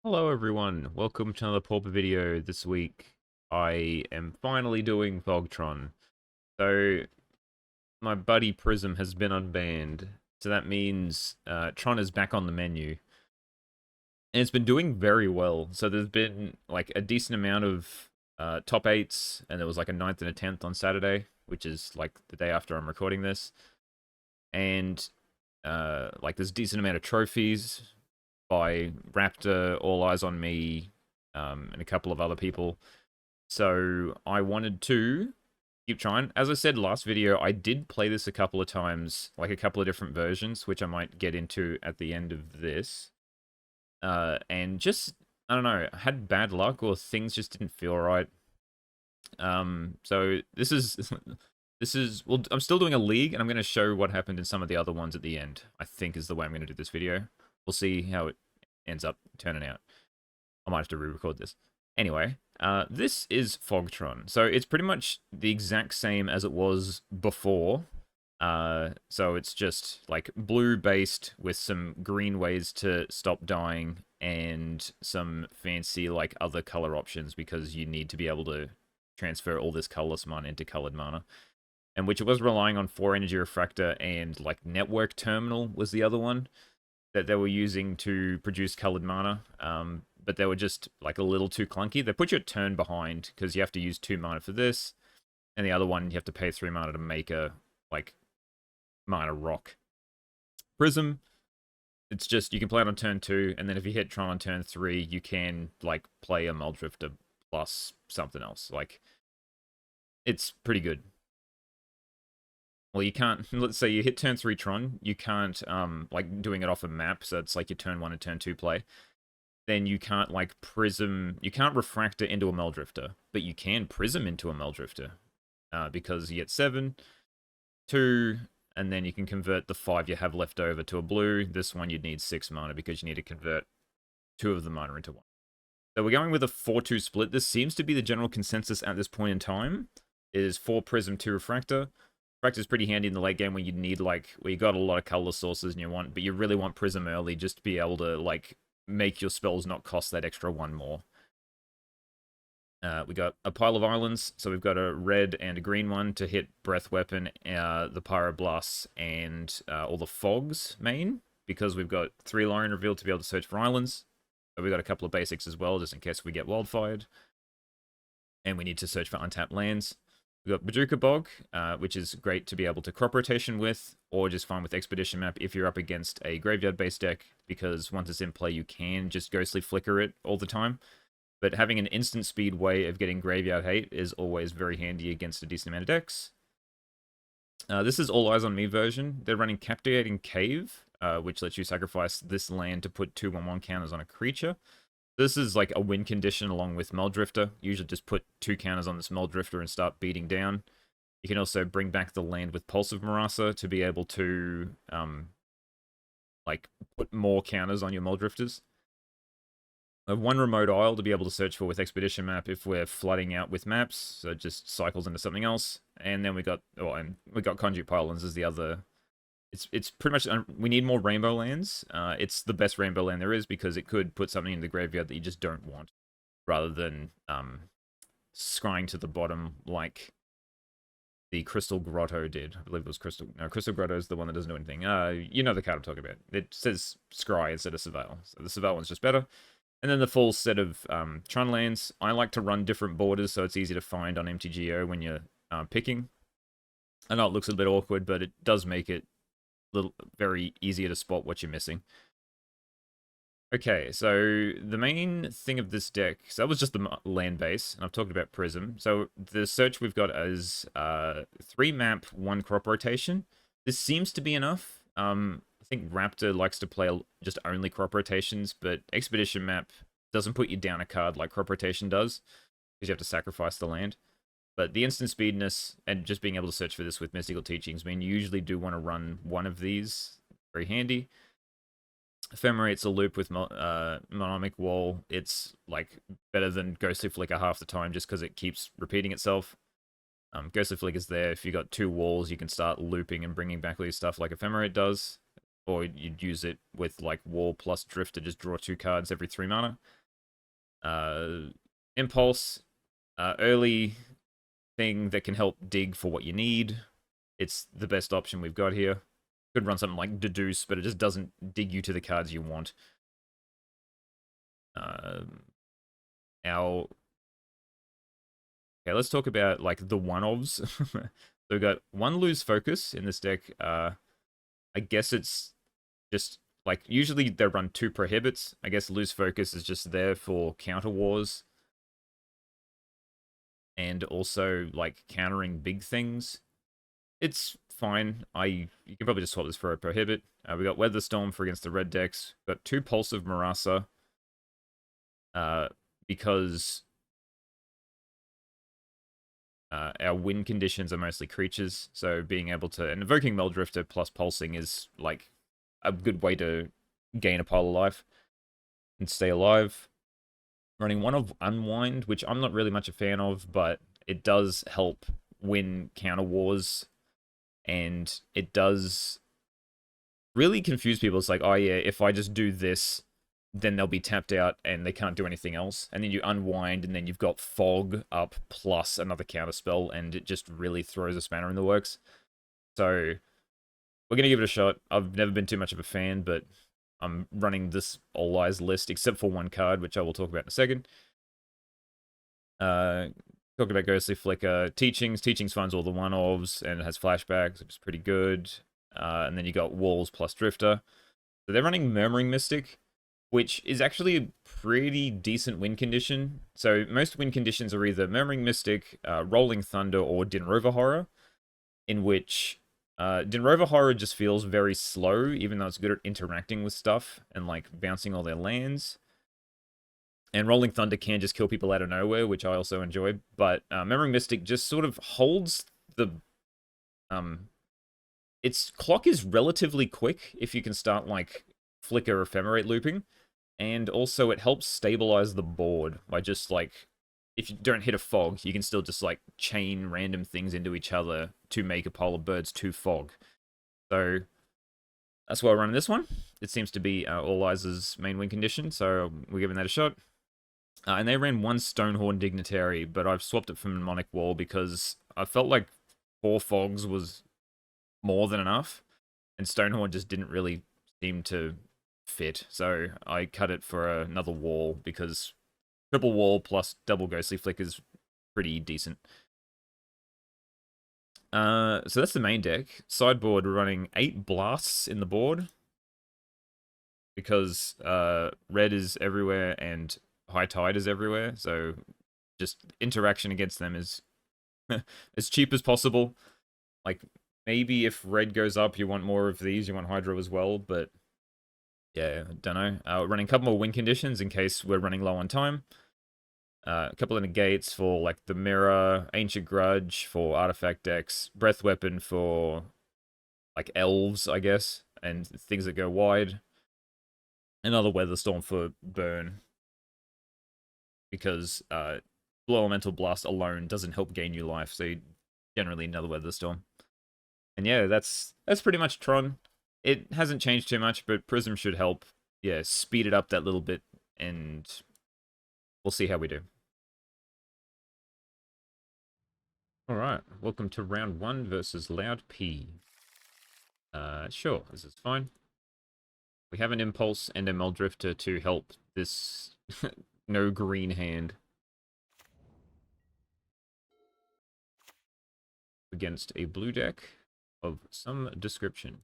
Hello everyone, welcome to another Pauper video. This week I am finally doing Tron. So my buddy Prism has been unbanned, so that means Tron is back on the menu. And it's been doing very well. So there's been like a decent amount of top 8s, and there was like a ninth and a 10th on Saturday, which is like the day after I'm recording this. And like there's a decent amount of trophies by Raptor, All Eyes on Me, and a couple of other people. So I wanted to keep trying. As I said last video, I did play this a couple of times, like a couple of different versions, which I might get into at the end of this. And just, I don't know, had bad luck or things just didn't feel right. So this is well, I'm still doing a league, and I'm going to show what happened in some of the other ones at the end. I think is the way I'm going to do this video. We'll see how it ends up turning out. I might have to re-record this. Anyway, this is Fogtron. So it's pretty much the exact same as it was before. So it's just like blue based with some green ways to stop dying and some fancy like other color options because you need to be able to transfer all this colorless mana into colored mana. And which it was relying on 4 energy refractor and like network terminal was the other one that they were using to produce colored mana. But they were just like a little too clunky. They put you a turn behind because you have to use 2 mana for this, and the other one you have to pay 3 mana to make a like mana rock. Prism, it's just you can play it on turn 2, and then if you hit Tron on turn 3, you can like play a Muldrifter plus something else. Like it's pretty good. Well, you can't. Let's say you hit turn 3 Tron, you can't like doing it off a map, so it's like your turn 1 and turn 2 play. Then you can't like prism, you can't refractor into a Muldrifter, but you can prism into a Muldrifter because you get 7, 2, and then you can convert the 5 you have left over to a blue. This one you'd need 6 mana because you need to convert 2 of the mana into 1. So we're going with a 4-2 split. This seems to be the general consensus at this point in time. It is 4 prism, 2 refractor. Refractor is pretty handy in the late game when you need like where you got a lot of color sources and you want, but you really want prism early just to be able to like make your spells not cost that extra 1 more. We got a pile of islands, so we've got a red and a green one to hit Breath Weapon, the Pyroblasts, and all the Fogs main, because we've got 3 Lorien revealed to be able to search for islands. So we've got a couple of basics as well, just in case we get wildfired. And we need to search for untapped lands. We've got Bajuka Bog, which is great to be able to crop rotation with, or just fine with Expedition Map if you're up against a graveyard-based deck, because once it's in play, you can just Ghostly Flicker it all the time. But having an instant speed way of getting Graveyard Hate is always very handy against a decent amount of decks. This is All Eyes on Me version. They're running Captivating Cave, which lets you sacrifice this land to put 2/1/1 counters on a creature. This is like a win condition along with Muldrifter. Usually just put 2 counters on this Muldrifter and start beating down. You can also bring back the land with Pulse of Marasa to be able to like put more counters on your Muldrifters. 1 remote isle to be able to search for with Expedition Map if we're flooding out with maps, so it just cycles into something else. And then we got Conduit Pylons as the other. It's pretty much we need more rainbow lands. It's the best rainbow land there is because it could put something in the graveyard that you just don't want, rather than scrying to the bottom like the Crystal Grotto did. I believe it was Crystal. No, Crystal Grotto is the one that doesn't do anything. You know the card I'm talking about. It says Scry instead of Surveil, so the Surveil one's just better. And then the full set of Tron lands. I like to run different borders so it's easy to find on MTGO when you're picking. I know it looks a bit awkward, but it does make it very easier to spot what you're missing. Okay, so the main thing of this deck, so that was just the land base, and I've talked about Prism. So the search we've got is 3 map, 1 crop rotation. This seems to be enough. I think Raptor likes to play just only crop rotations, but Expedition Map doesn't put you down a card like crop rotation does, because you have to sacrifice the land. But the instant speedness and just being able to search for this with Mystical Teachings mean you usually do want to run one of these. Very handy. Ephemerate's a loop with Monomic Wall. It's like better than Ghostly Flicker half the time just because it keeps repeating itself. Ghostly Flicker's there. If you got 2 walls, you can start looping and bringing back all your stuff like Ephemerate does. or you'd use it with like Wall plus Drift to just draw 2 cards every 3 mana. Impulse, early thing that can help dig for what you need. It's the best option we've got here. Could run something like Deduce, but it just doesn't dig you to the cards you want. Our Okay, let's talk about like the one-ofs. So we got one lose focus in this deck. I guess it's just like usually they run 2 prohibits. I guess lose focus is just there for counter wars and also like countering big things. It's fine. You can probably just swap this for a prohibit. We got Weatherstorm for against the red decks. We got 2 Pulse of Marasa. Because our win conditions are mostly creatures, so being able to... And Invoking Meldrifter plus Pulsing is, like, a good way to gain a pile of life and stay alive. Running one of Unwind, which I'm not really much a fan of, but it does help win counter wars, and it does really confuse people. It's like, oh yeah, if I just do this, then they'll be tapped out and they can't do anything else. And then you unwind, and then you've got Fog up plus another counter spell, and it just really throws a spanner in the works. So we're going to give it a shot. I've never been too much of a fan, but I'm running this All Eyes list, except for one card, which I will talk about in a second. Talking about Ghostly Flicker. Teachings finds all the one-ofs, and it has flashbacks, which is pretty good. And then you got Walls plus Drifter. So they're running Murmuring Mystic, which is actually a pretty decent win condition. So most win conditions are either Murmuring Mystic, Rolling Thunder, or Dinrover Horror, in which Dinrover Horror just feels very slow, even though it's good at interacting with stuff and like bouncing all their lands. And Rolling Thunder can just kill people out of nowhere, which I also enjoy. But Murmuring Mystic just sort of holds the... its clock is relatively quick if you can start like Flicker Ephemerate looping. And also it helps stabilize the board by just like, if you don't hit a fog, you can still just like chain random things into each other to make a pile of birds to fog. So that's why we're running this one. It seems to be All Eyes' main win condition, so we're giving that a shot. And they ran 1 Stonehorn Dignitary, but I've swapped it from Mnemonic Wall because I felt like 4 fogs was more than enough, and Stonehorn just didn't really seem to fit, so I cut it for another wall because triple wall plus double Ghostly Flick is pretty decent. So that's the main deck. Sideboard, we're running 8 blasts in the board because red is everywhere and High Tide is everywhere, so just interaction against them is as cheap as possible. Like, maybe if red goes up, you want more of these, you want Hydro as well, but yeah, don't know. We're running a couple more win conditions in case we're running low on time. A couple of negates for like the Mirror, Ancient Grudge for artifact decks, Breath Weapon for like Elves, I guess, and things that go wide. Another Weatherstorm for burn, because Blue Elemental Blast alone doesn't help gain you life, so you generally need another Weatherstorm. And yeah, that's pretty much Tron. It hasn't changed too much, but Prism should help, yeah, speed it up that little bit, and we'll see how we do. Alright, welcome to round 1 versus Loud P. Sure, this is fine. We have an Impulse and a Meldrifter to help this no green hand against a blue deck of some description.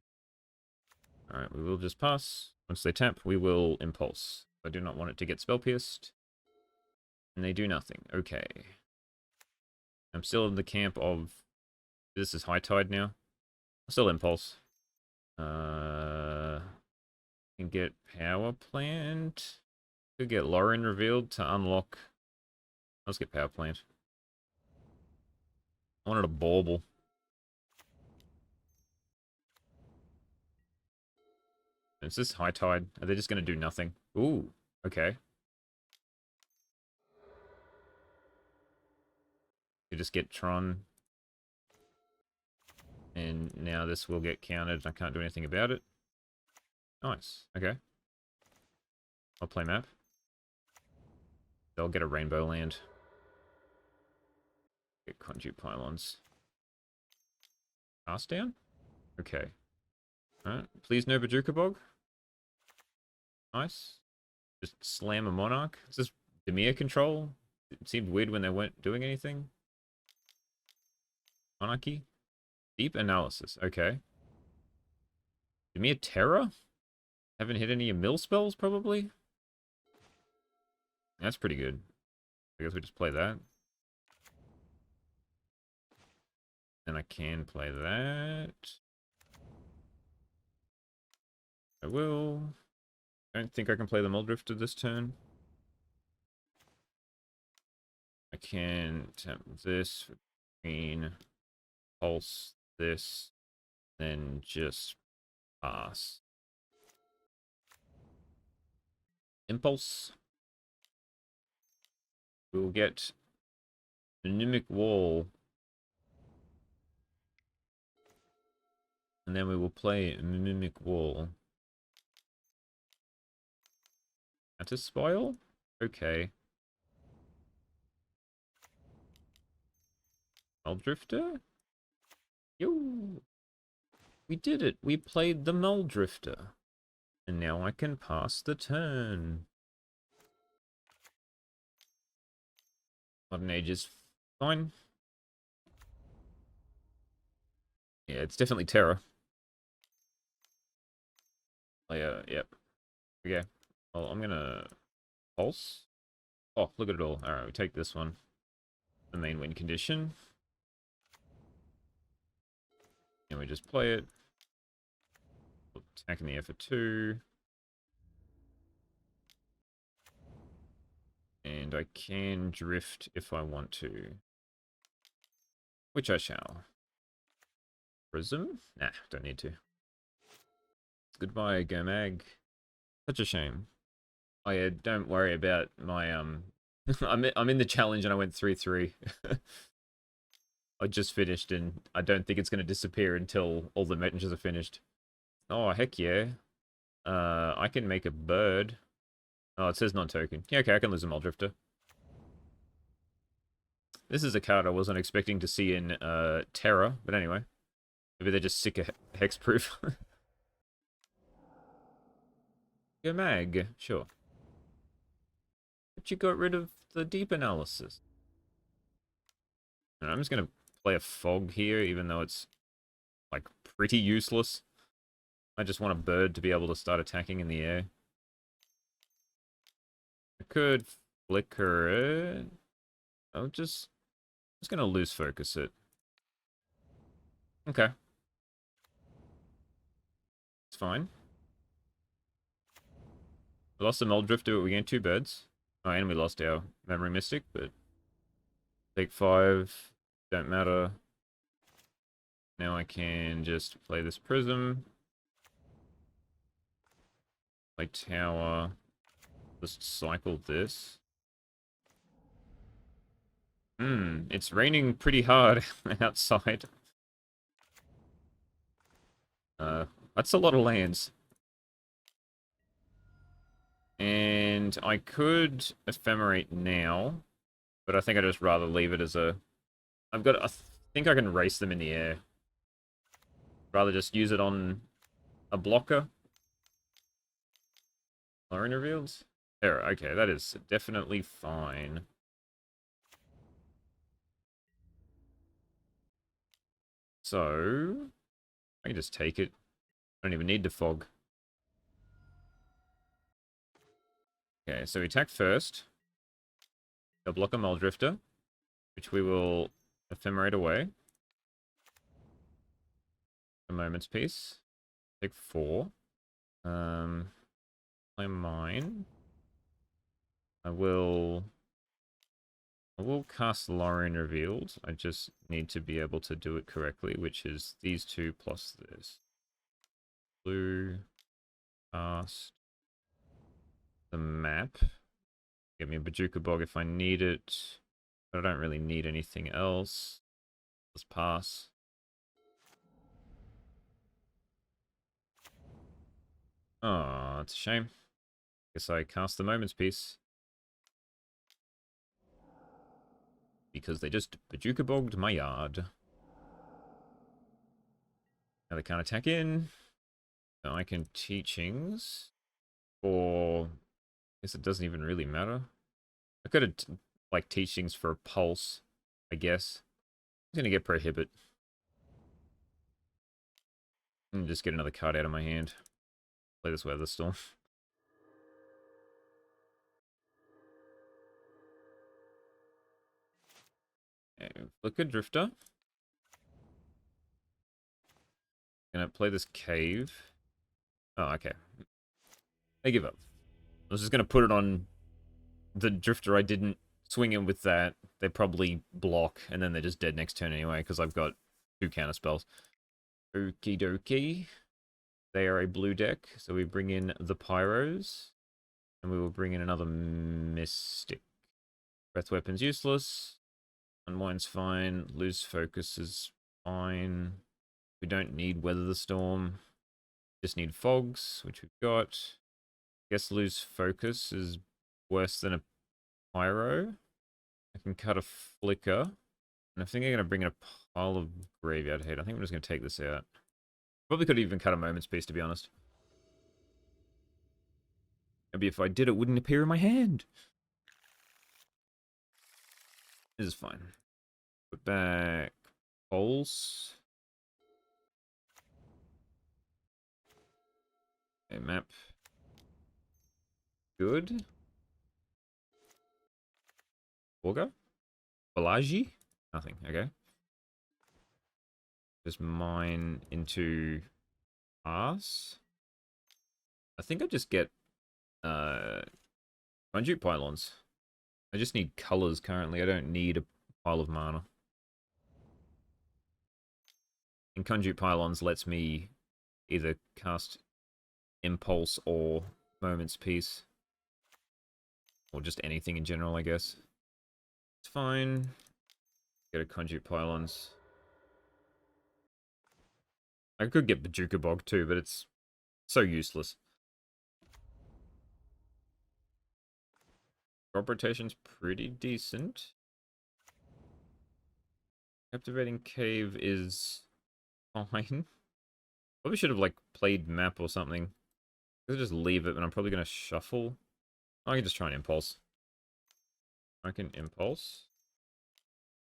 Alright, we will just pass. Once they tap, we will Impulse. I do not want it to get Spell Pierced. And they do nothing. Okay. I'm still in the camp of... This is High Tide now. Still Impulse. Can get Power Plant. Could get Lauren revealed to unlock... Let's get Power Plant. I wanted a Bauble. Is this High Tide? Are they just going to do nothing? Ooh, okay. You just get Tron. And now this will get countered. I can't do anything about it. Nice. Okay. I'll play map. They'll get a rainbow land. Get conduit pylons. Pass down? Okay. Alright. Please no Bajuka Bog. Nice. Just slam a Monarch. Is this Dimir control? It seemed weird when they weren't doing anything. Monarchy? Deep analysis. Okay. Dimir Terror? Haven't hit any mill spells, probably? That's pretty good. I guess we just play that. Then I can play that. I will. I don't think I can play the Muldrifter this turn. I can tap this for green, pulse this, then just pass. Impulse. We'll get the Mimic Wall. And then we will play Mimic Wall. That's a spoil? Okay. Muldrifter? Yo! We did it! We played the Muldrifter. And now I can pass the turn. Modern Age is fine. Yeah, it's definitely Terror. Yep. Okay. Well, I'm gonna pulse. Oh, look at it all. Alright, we take this one. The main win condition. And we just play it. Attack in the air for 2. And I can drift if I want to. Which I shall. Prism? Nah, don't need to. Goodbye, Gomag. Such a shame. Oh yeah, don't worry about my I'm in the challenge and I went 3-3. I just finished and I don't think it's gonna disappear until all the matches are finished. Oh heck yeah. I can make a bird. Oh, it says non-token. Yeah, okay, I can lose a Muldrifter. This is a card I wasn't expecting to see in Terra, but anyway. Maybe they're just sick of hexproof. Go mag, sure. But you got rid of the deep analysis. And I'm just gonna play a fog here, even though it's like pretty useless. I just want a bird to be able to start attacking in the air. I could flicker it. I'm just gonna lose focus it. Okay. It's fine. We lost the Muldrifter, but we gained 2 birds. Oh, and we lost our Memory Mystic, but take 5. Don't matter. Now I can just play this Prism. Play Tower. Just cycle this. It's raining pretty hard outside. That's a lot of lands. And I could ephemerate now, but I think I'd just rather leave it as a... I think I can race them in the air. Rather just use it on a blocker. Lorraine revealed? There, okay, that is definitely fine. So, I can just take it. I don't even need the fog. Okay, so we attack first. They'll block a Muldrifter, which we will ephemerate away. A moment's peace. Take 4. Play mine. I will cast Lorien Revealed. I just need to be able to do it correctly, which is these 2 plus this. Blue. Cast. The map. Give me a Bajuka Bog if I need it. But I don't really need anything else. Let's pass. Oh, it's a shame. Guess I cast the Moments piece. Because they just Bajuka bogged my yard. Now they can't attack in. So I can Teachings. Or I guess it doesn't even really matter. I could have like Teachings for a Pulse, I guess. I'm gonna get Prohibit. And just get another card out of my hand. Play this Weather Storm. Flicker Drifter. Gonna play this Cave. Oh, okay. I give up. I was just gonna put it on the Drifter. I didn't swing in with that. They probably block, and then they're just dead next turn anyway, because I've got 2 counter spells. Okie dokie. They are a blue deck, so we bring in the Pyros, and we will bring in another Mystic. Breath Weapon's useless. Unwind's fine. Lose Focus is fine. We don't need Weather the Storm. Just need Fogs, which we've got. Guess Lose Focus is worse than a Pyro. I can cut a Flicker. And I think I'm going to bring in a pile of Graveyard Hate. I think I'm just going to take this out. Probably could even cut a Moments piece, to be honest. Maybe if I did, it wouldn't appear in my hand. This is fine. Put back Poles. Okay, map. Good. Auger? Balaji? Nothing, okay. Just mine into Pass. I think I just get Conduit Pylons. I just need colors currently. I don't need a pile of mana. And Conduit Pylons lets me either cast Impulse or Moments Peace. Or just anything in general, I guess. It's fine. Get a Conduit Pylons. I could get Bajuka Bog too, but it's so useless. Crop rotation's pretty decent. Captivating Cave is fine. Probably should have like played map or something. I could just leave it, but I'm probably gonna shuffle. I can just try and impulse. I can impulse.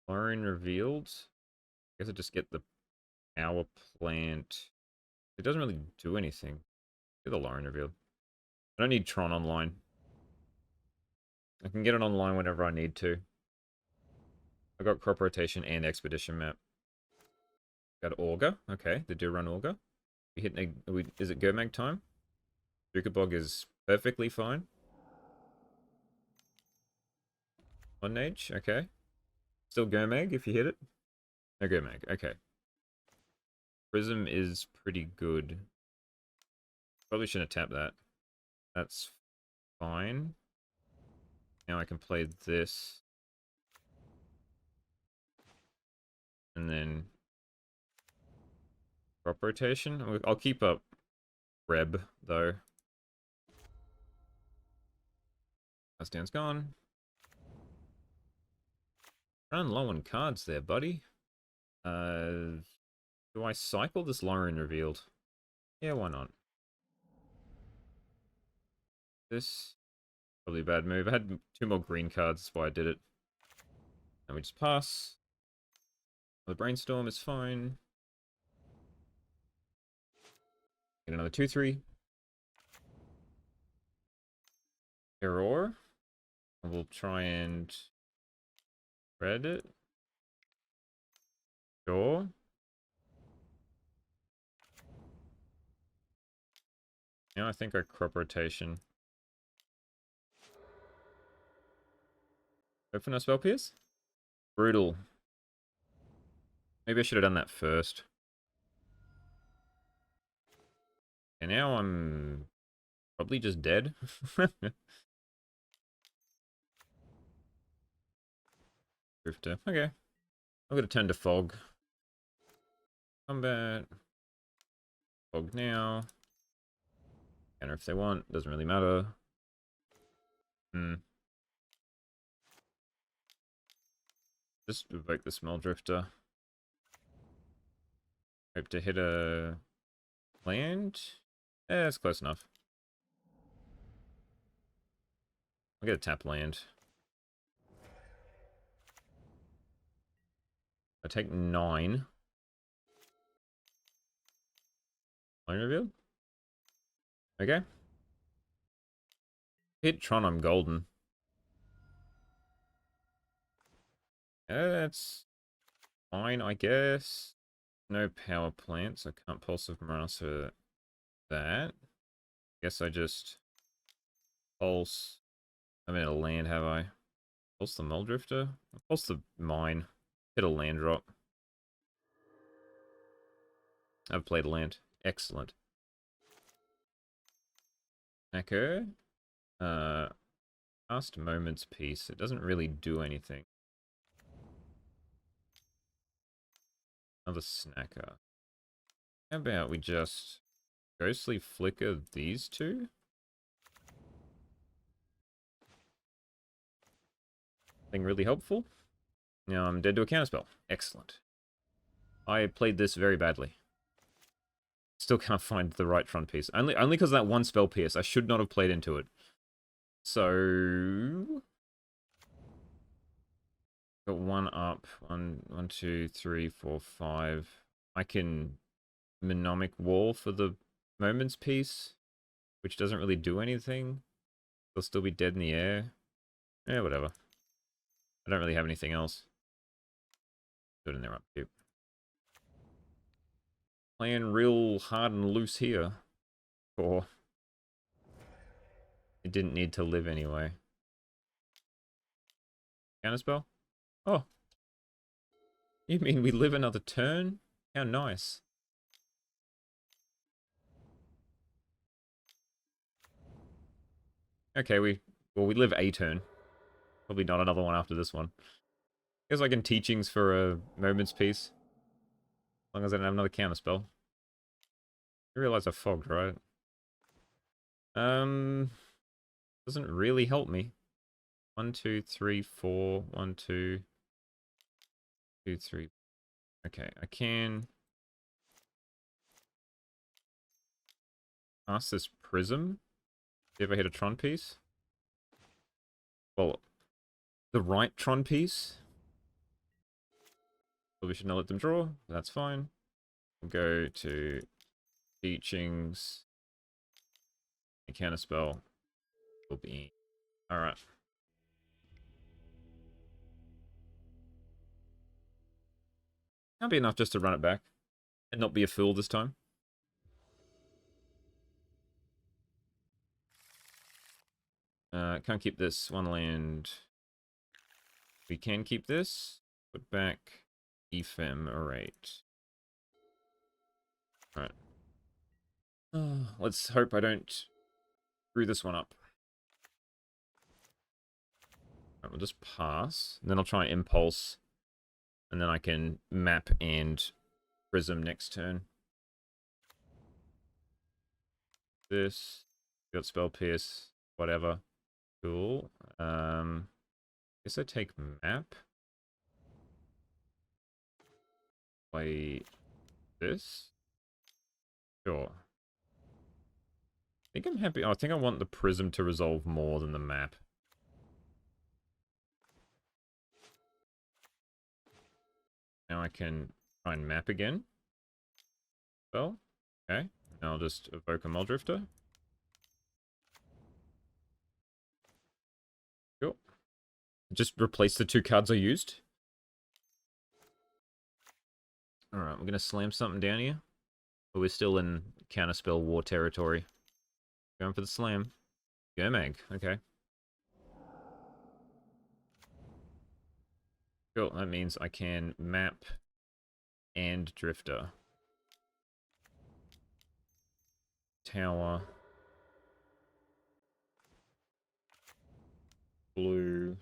Lorien revealed. I guess I just get the power plant. It doesn't really do anything. Get the Lorien revealed. I don't need Tron online. I can get it online whenever I need to. I got crop rotation and expedition map. Got Auger. Okay, they do run Auger. We hit. Is it Gomag time? Bog is perfectly fine. One Age. Okay. Still Gomag if you hit it. No Gomag. Okay. Prism is pretty good. Probably shouldn't have tapped that. That's fine. Now I can play this. And then crop rotation. I'll keep up Reb, though. Touchdown's gone. Run low on cards there, buddy. Do I cycle this Lorien revealed? Yeah, why not? This probably a bad move. I had 2 more green cards, that's why I did it. And we just pass. The brainstorm is fine. Get another 2/3. Error. We'll try and spread it. Sure. Now I think our crop rotation. Open our spell pierce? Brutal. Maybe I should have done that first. And now I'm probably just dead. Drifter. Okay. I'm gonna turn to fog. Combat. Fog now. Counter if they want. Doesn't really matter. Just evoke the Smell Drifter. Hope to hit a land. Yeah, that's close enough. I'll get a tap land. I take 9. Line reveal? Okay. Hit Tron, I'm golden. Yeah, that's fine, I guess. No power plants. I can't Pulsive Morass for that. Guess I just pulse. I'm in a land, have I? Pulse the Mull Drifter? Pulse the mine. Hit a land drop. I've played a land. Excellent. Echo. Cast Moment's Peace. It doesn't really do anything. Another snacker. How about we just Ghostly Flicker these two? Thing really helpful. Now I'm dead to a counterspell. Excellent. I played this very badly. Still can't find the right Tron piece. Only because of that one spell pierce. I should not have played into it. So got one up. One, 2, 3, 4, 5. I can Mnemonic Wall for the Moments piece, which doesn't really do anything. They'll still be dead in the air. Yeah, whatever. I don't really have anything else. Put it in there up here. Playing real hard and loose here. Or it didn't need to live anyway. Counterspell? Oh. You mean we live another turn? How nice. Okay, we live a turn. Probably not another one after this one. Guess I can Teachings for a Moment's Peace. As long as I don't have another counterspell. I realize I fogged, right? Doesn't really help me. 1, 2, 3, 4. 1, 2, 2, 3. Okay, I can cast this Prism. See if I hit a Tron piece. Well, the right Tron piece. So we should not let them draw. That's fine. We'll go to Teachings. A counterspell will be alright. Can't be enough just to run it back and not be a fool this time. Can't keep this one land. We can keep this. Put back Ephemerate. Alright. Let's hope I don't screw this one up. Right, we'll just pass. And then I'll try Impulse. And then I can map and Prism next turn. This. Got Spell Pierce. Whatever. Cool. Guess I take map. Play this. Sure. I think I'm happy. Oh, I think I want the Prism to resolve more than the map. Now I can try and map again. Well, okay. Now I'll just evoke a Mull Drifter. Cool. Just replace the 2 cards I used. Alright, we're going to slam something down here. But we're still in counterspell war territory. Going for the slam. Go Mag, okay. Cool, that means I can map and Drifter. Tower. Blue.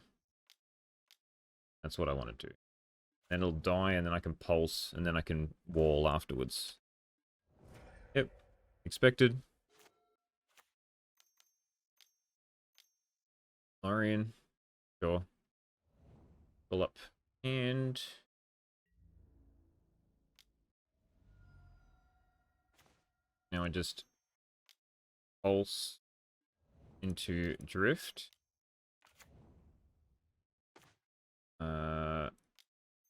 That's what I want to do. Then it'll die, and then I can pulse, and then I can wall afterwards. Yep. Expected. Lorian. Sure. Pull up. And now I just pulse into drift.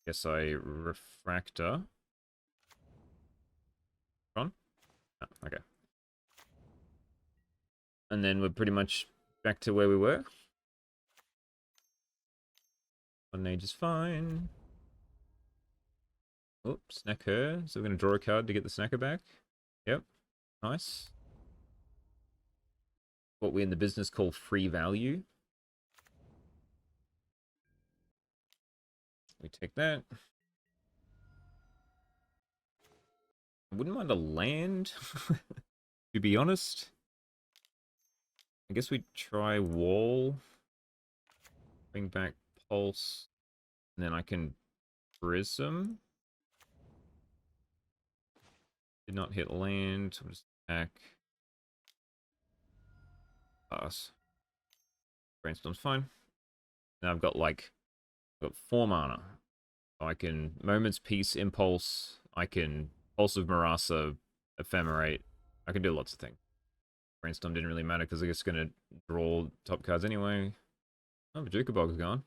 Guess I refractor. Tron? Oh, okay. And then we're pretty much back to where we were. One age is fine. Oops, snack her. So we're going to draw a card to get the snacker back. Yep, nice. What we in the business call free value. We take that. I wouldn't mind a land, to be honest. I guess we try wall. Bring back pulse. And then I can prism. Did not hit land. We'll just attack. Pass. Brainstorm's fine. Now I've got like, I've got 4 mana. So I can Moment's Peace, Impulse. I can Pulse of Marasa, Ephemerate. I can do lots of things. Brainstorm didn't really matter because I guess it's going to draw top cards anyway. Oh, the Jukabog's gone.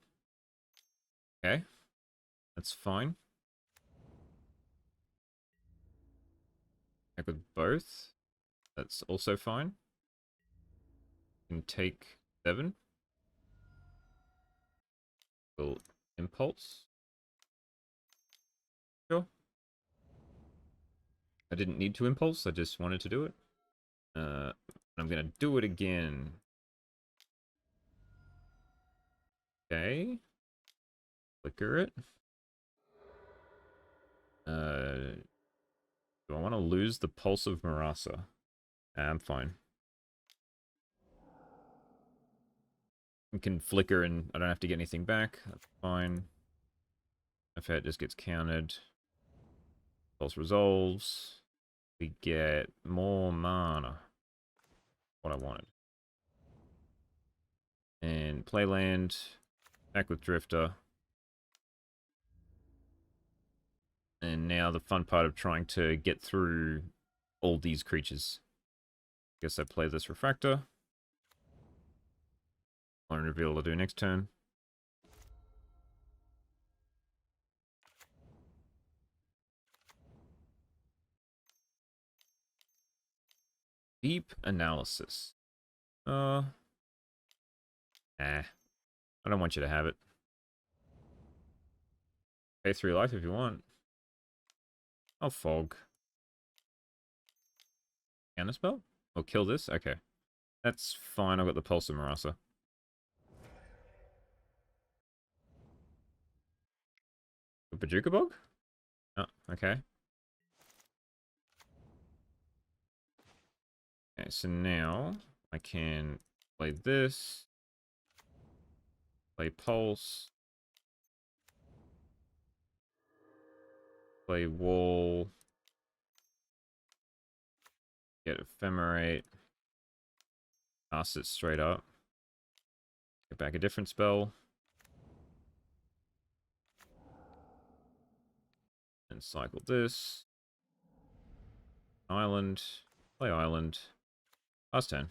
Okay. That's fine. Back with both. That's also fine. Can take 7. Will Impulse. Sure. I didn't need to Impulse, I just wanted to do it. I'm gonna do it again. Okay. Flicker it. Do I want to lose the Pulse of Marasa? I'm fine. I can flicker and I don't have to get anything back. That's fine. If it just gets countered. Pulse resolves. We get more mana. What I wanted. And play land. Back with Drifter. And now the fun part of trying to get through all these creatures. Guess I play this Refractor. I'll reveal what I'll do next turn. Deep Analysis. Nah. I don't want you to have it. Pay 3 life if you want. I'll fog. Counterspell? Or kill this? Okay. That's fine, I've got the Pulse of Marasa. Paducah Bog? Oh, okay. Okay, so now I can play this. Play Pulse. Play Wall. Get Ephemerate. Cast it straight up. Get back a different spell. And cycle this. Island. Play Island. Pass turn.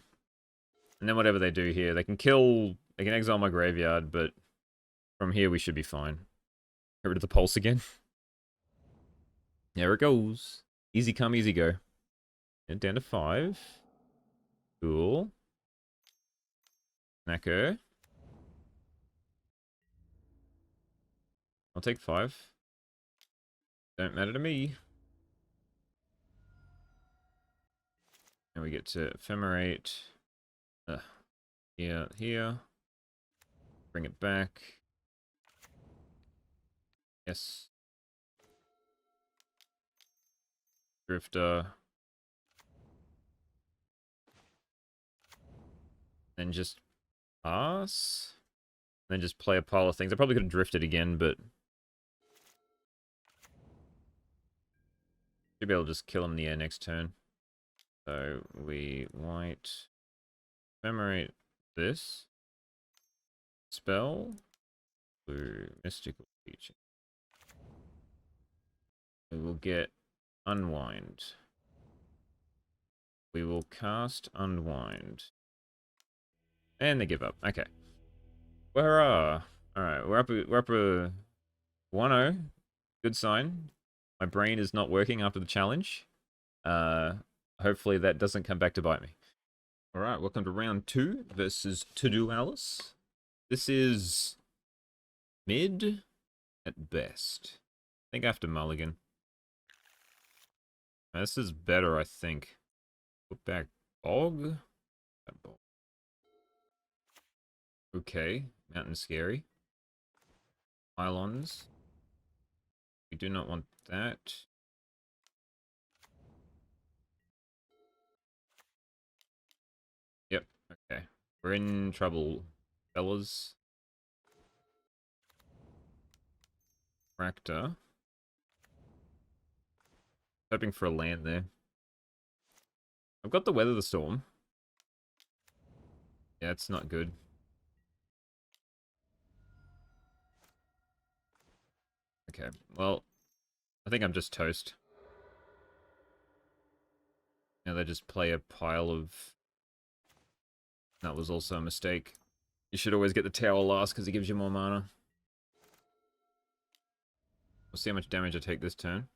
And then whatever they do here, they can kill... They can exile my graveyard, but from here we should be fine. Get rid of the Pulse again. There it goes. Easy come, easy go. And down to 5. Cool. Snacker. I'll take 5. Don't matter to me. And we get to Ephemerate. Here. Bring it back. Yes. Drifter. Then just pass. Then just play a pile of things. I probably could have drifted again, but should be able to just kill him in the air next turn. So we white ephemerate this. Spell. Blue. Mystical teaching. We will get Unwind. We will cast Unwind. And they give up. Okay. Alright, we're up a 1-0. Good sign. My brain is not working after the challenge. Hopefully that doesn't come back to bite me. Alright, welcome to round 2 versus To-Do Alice. This is mid at best. I think I have to mulligan. Now, this is better, I think. Put back Bog. Okay, Mountain Scary. Pylons. We do not want that. Yep, okay. We're in trouble, fellas. Tractor. Hoping for a land there. I've got the Weather the Storm. Yeah, it's not good. Okay, well, I think I'm just toast. Now they just play a pile of... That was also a mistake. You should always get the tower last because it gives you more mana. We'll see how much damage I take this turn.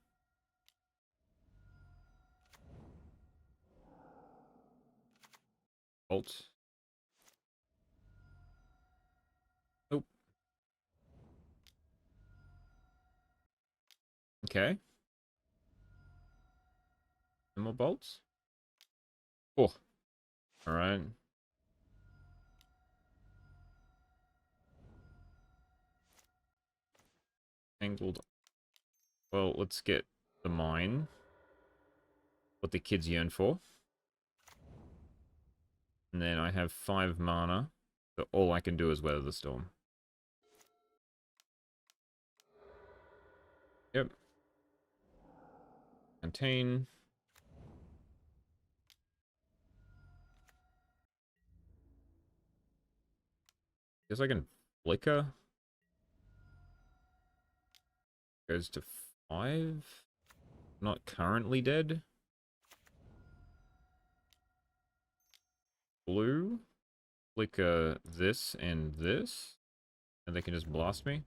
Bolt. Oh. Okay. No more bolts? Oh. Alright. Angled. Well, let's get the mine. What the kids yearn for. And then I have 5 mana. So all I can do is Weather the Storm. Yep. Contain. Guess I can flicker. Goes to 5. Not currently dead. Blue. Flicker this and this. And they can just blast me.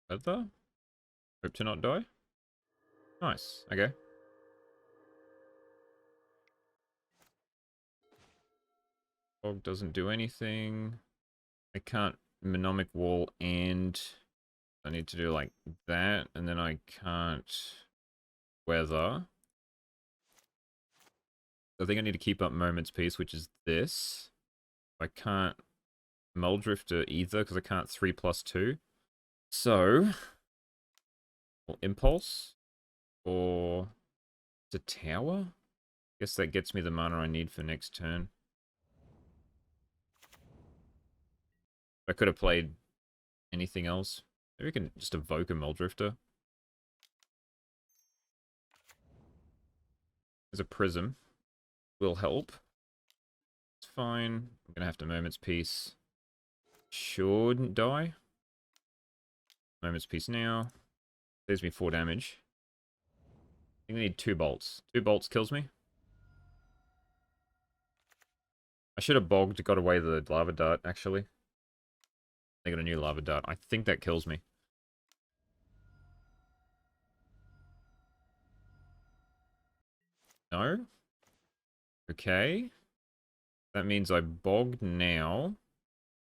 Weather. Hope to not die. Nice. Okay. Fog doesn't do anything. I can't Mnemonic Wall and I need to do like that, and then I can't Weather. I think I need to keep up Moment's Peace, which is this. I can't Muldrifter either because I can't 3+2. So, or Impulse or the Tower. Guess that gets me the mana I need for next turn. I could have played anything else. Maybe we can just evoke a Muldrifter. There's a Prism. Will help. It's fine. I'm gonna have to Moment's Peace. Shouldn't die. Moment's Peace now. Saves me 4 damage. I think I need 2 bolts. 2 bolts kills me. I should have bogged, got away the lava dart, actually. They got a new lava dart. I think that kills me. No? Okay. That means I bogged now.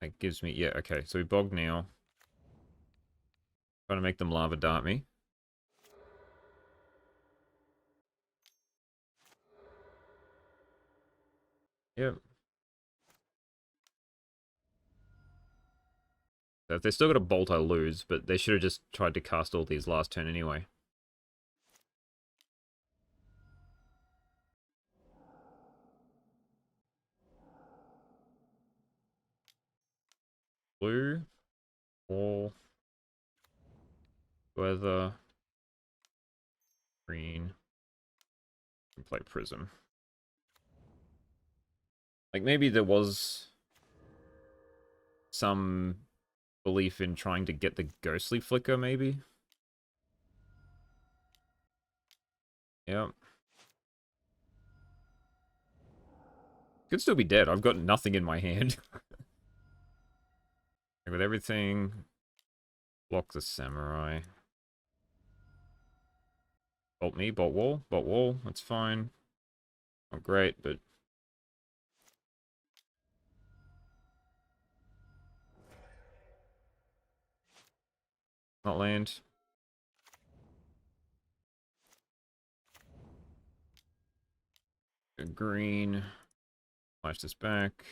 That gives me... Yeah, okay. So we bogged now. Trying to make them lava dart me. Yep. So if they still got a bolt, I lose, but they should have just tried to cast all these last turn anyway. Blue. Wall. Weather. Green. And play Prism. Like, maybe there was... some belief in trying to get the ghostly flicker, maybe. Yep. Could still be dead. I've got nothing in my hand. With everything, block the samurai. Bolt me, bolt wall, that's fine. Not great, but... Not land. Good green. Flash this back.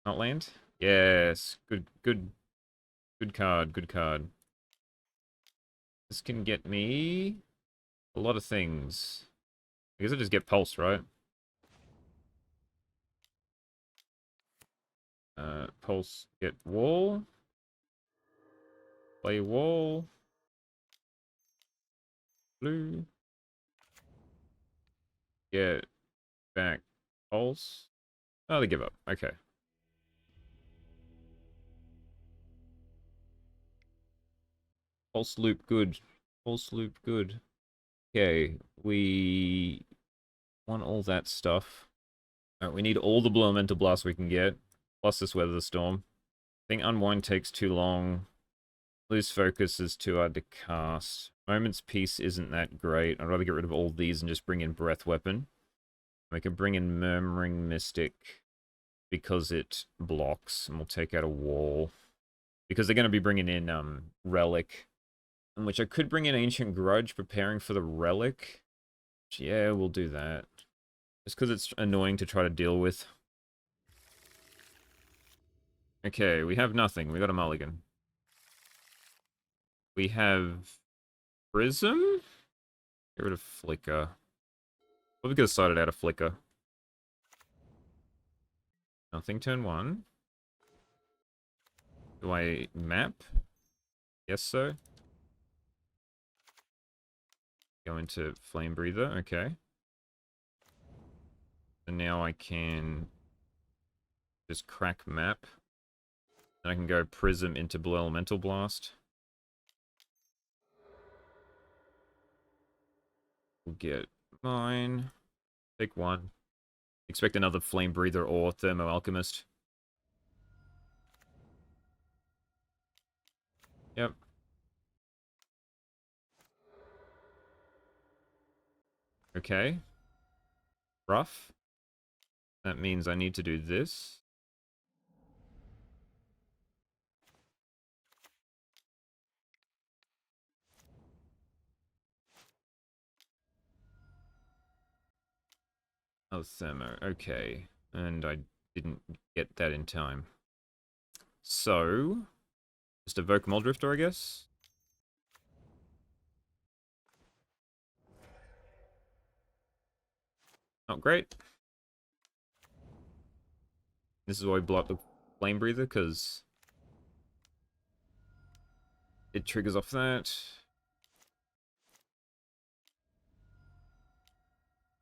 Not land? Yes. Good card, good card. This can get me a lot of things. I guess I just get pulse, right? Pulse, get wall. Play wall. Blue. Get back pulse. Oh, they give up. Okay. Pulse loop, good. Pulse loop, good. Okay, we want all that stuff. Alright, we need all the blue elemental blasts we can get, plus this weather storm. I think unwind takes too long. Lose focus is too hard to cast. Moment's Peace isn't that great. I'd rather get rid of all these and just bring in Breath Weapon. We can bring in Murmuring Mystic because it blocks, and we'll take out a wall. Because they're going to be bringing in Relic, in which I could bring in Ancient Grudge, preparing for the Relic. Yeah, we'll do that. Just because it's annoying to try to deal with. Okay, we have nothing. We got a mulligan. We have Prism? Get rid of Flicker. Probably could have started out a Flicker. Nothing turn 1. Do I map? Yes, so. Go into Flame Breather, okay. And now I can just crack map. And I can go Prism into Blue Elemental Blast. We'll get mine. Take 1. Expect another Flame Breather or Thermo Alchemist. Yep. Okay. Rough. That means I need to do this. Oh, Thermo. Okay. And I didn't get that in time. So, just evoke Muldrifter, I guess? Not great. This is why we blow up the Flame Breather, because it triggers off that.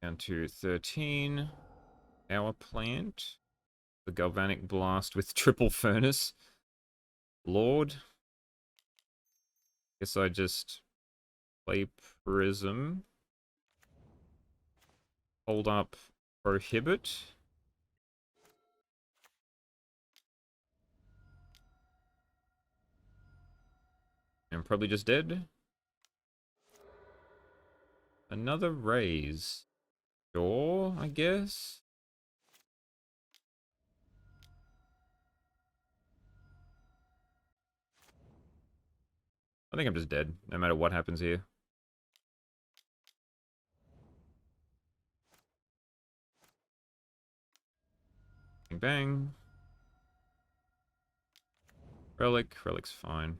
Down to 13. Power Plant. The Galvanic Blast with Triple Furnace. Lord. Guess I just play Prism. Hold up Prohibit. And probably just dead. Another raise. Sure, I guess. I think I'm just dead, no matter what happens here. Bang, bang. Relic's fine.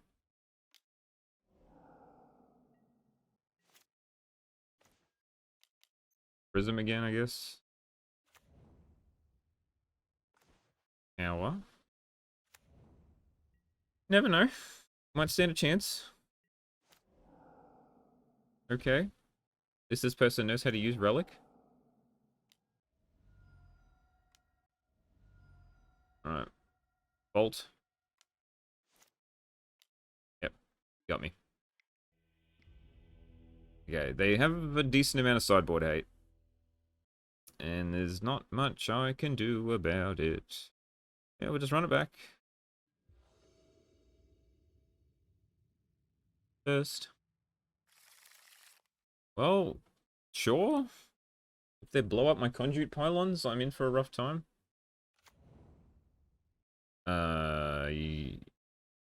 Prism again, I guess. Hour. Never know. Might stand a chance. Okay. This person knows how to use Relic. Bolt. Yep, got me. Okay, they have a decent amount of sideboard hate. And there's not much I can do about it. Yeah, we'll just run it back. First. Well, sure. If they blow up my conduit pylons, I'm in for a rough time.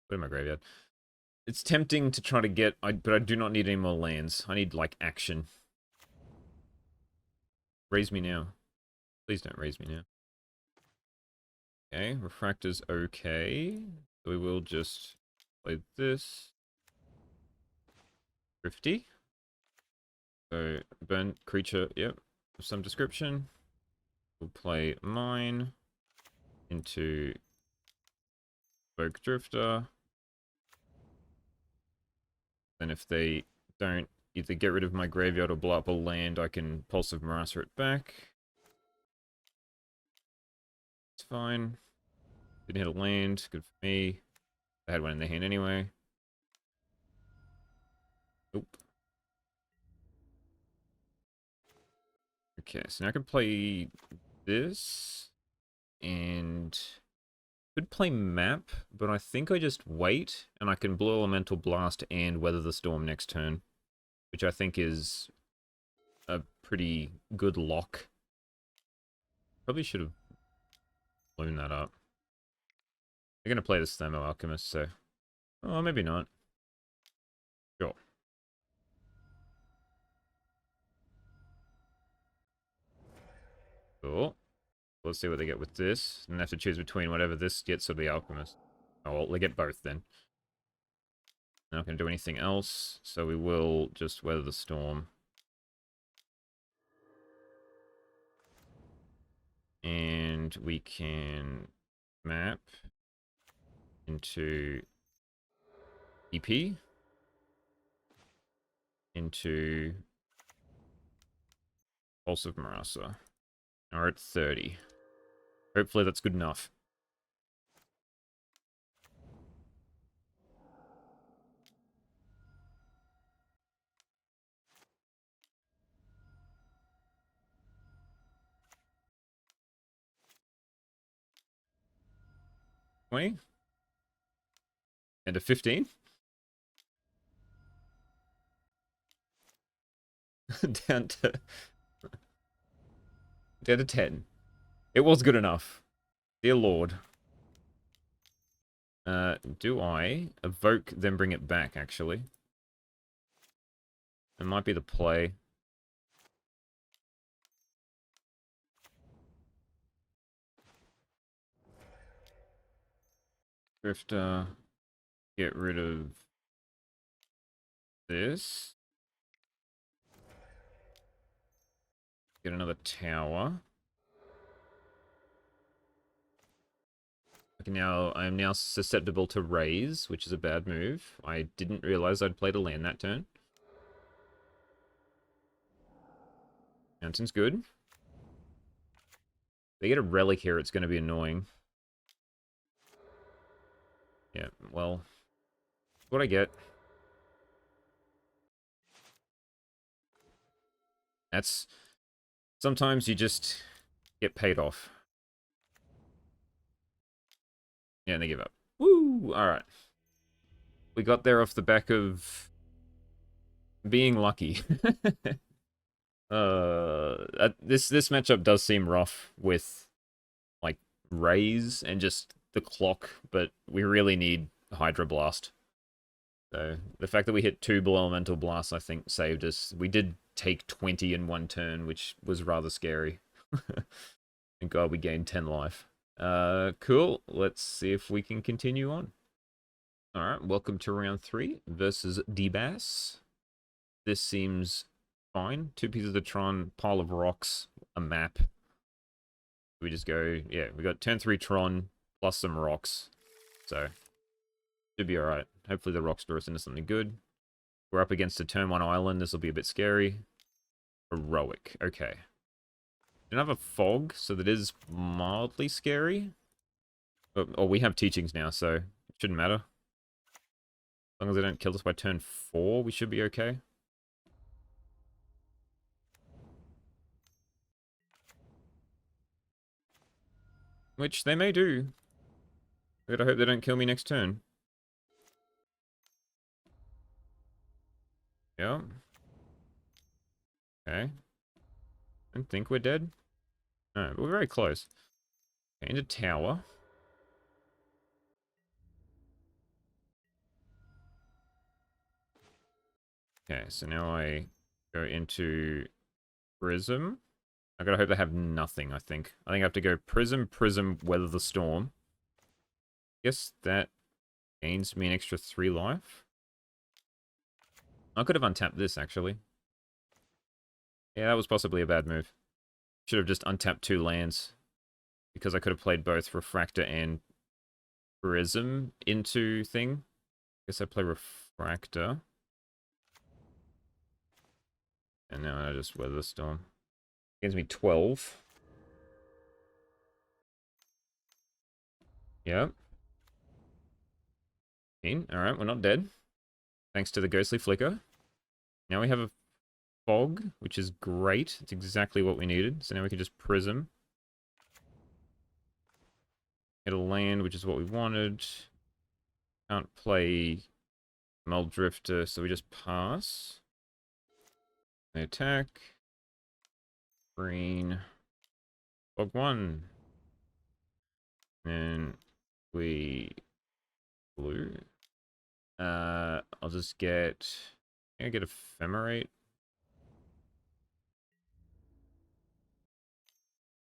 Where's my graveyard? It's tempting to try to get, but I do not need any more lands. I need, like, action. Raise me now. Please don't raise me now. Okay, Refractor's okay. So we will just play this. Thrifty. So, burn creature, yep, of some description. We'll play mine into Spoke Drifter. Then if they don't either get rid of my graveyard or blow up a land, I can Pulse of Marasa it back. It's fine. Didn't hit a land, good for me. I had one in the hand anyway. Nope. Okay, so now I can play this. And could play map, but I think I just wait, and I can Blue Elemental Blast and Weather the Storm next turn, which I think is a pretty good lock. Probably should have blown that up. They're going to play this Thermo Alchemist, so... Oh, maybe not. Sure. Cool. Let's see what they get with this. And they have to choose between whatever this gets or the Alchemist. Oh, well, they get both then. They're not going to do anything else, so we will just Weather the Storm. And we can map into EP, into Pulse of Marasa. Now we're at 30. Hopefully that's good enough. $20? And a 15? down to... down to 10. It was good enough. Dear Lord. Do I evoke, then bring it back, actually? It might be the play. Drifter. Get rid of this. Get another tower. Okay, now I am now susceptible to raise, which is a bad move. I didn't realize I'd played a land that turn. Mountain's good. They get a relic here, it's going to be annoying. Yeah, well, what I get. That's... Sometimes you just get paid off. Yeah, and they give up. Woo! Alright. We got there off the back of being lucky. This matchup does seem rough with, like, Raise and just the clock, but we really need Hydra Blast. So, the fact that we hit 2 Blue Elemental Blasts, I think, saved us. We did take 20 in one turn, which was rather scary. Thank God we gained 10 life. Cool. Let's see if we can continue on. Alright, welcome to round 3 versus D-Bass. This seems fine. 2 pieces of Tron, pile of rocks, a map. We just go, yeah, we got turn 3 Tron plus some rocks. So, should be alright. Hopefully the rocks draw us into something good. We're up against a turn 1 island. This will be a bit scary. Heroic. Okay. Don't have a fog, so that is mildly scary. Or we have teachings now, so it shouldn't matter. As long as they don't kill us by turn 4, we should be okay. Which they may do. But I hope they don't kill me next turn. Yeah. Okay. I don't think we're dead. No, but we're very close. Okay, into tower. Okay, so now I go into Prism. I gotta hope they have nothing, I think. I think I have to go Prism, Prism, Weather the Storm. Guess that gains me an extra 3 life. I could have untapped this, actually. Yeah, that was possibly a bad move. Should have just untapped 2 lands. Because I could have played both Refractor and Prism into thing. Guess I play Refractor. And now I just Weather the Storm. Gives me 12. Yep. Alright, we're not dead. Thanks to the Ghostly Flicker. Now we have a Fog, which is great. It's exactly what we needed. So now we can just Prism. Get a land, which is what we wanted. Can't play Muldrifter, so we just pass. They attack. Green. Fog 1. And we blue. I'll just get... Can I get Ephemerate?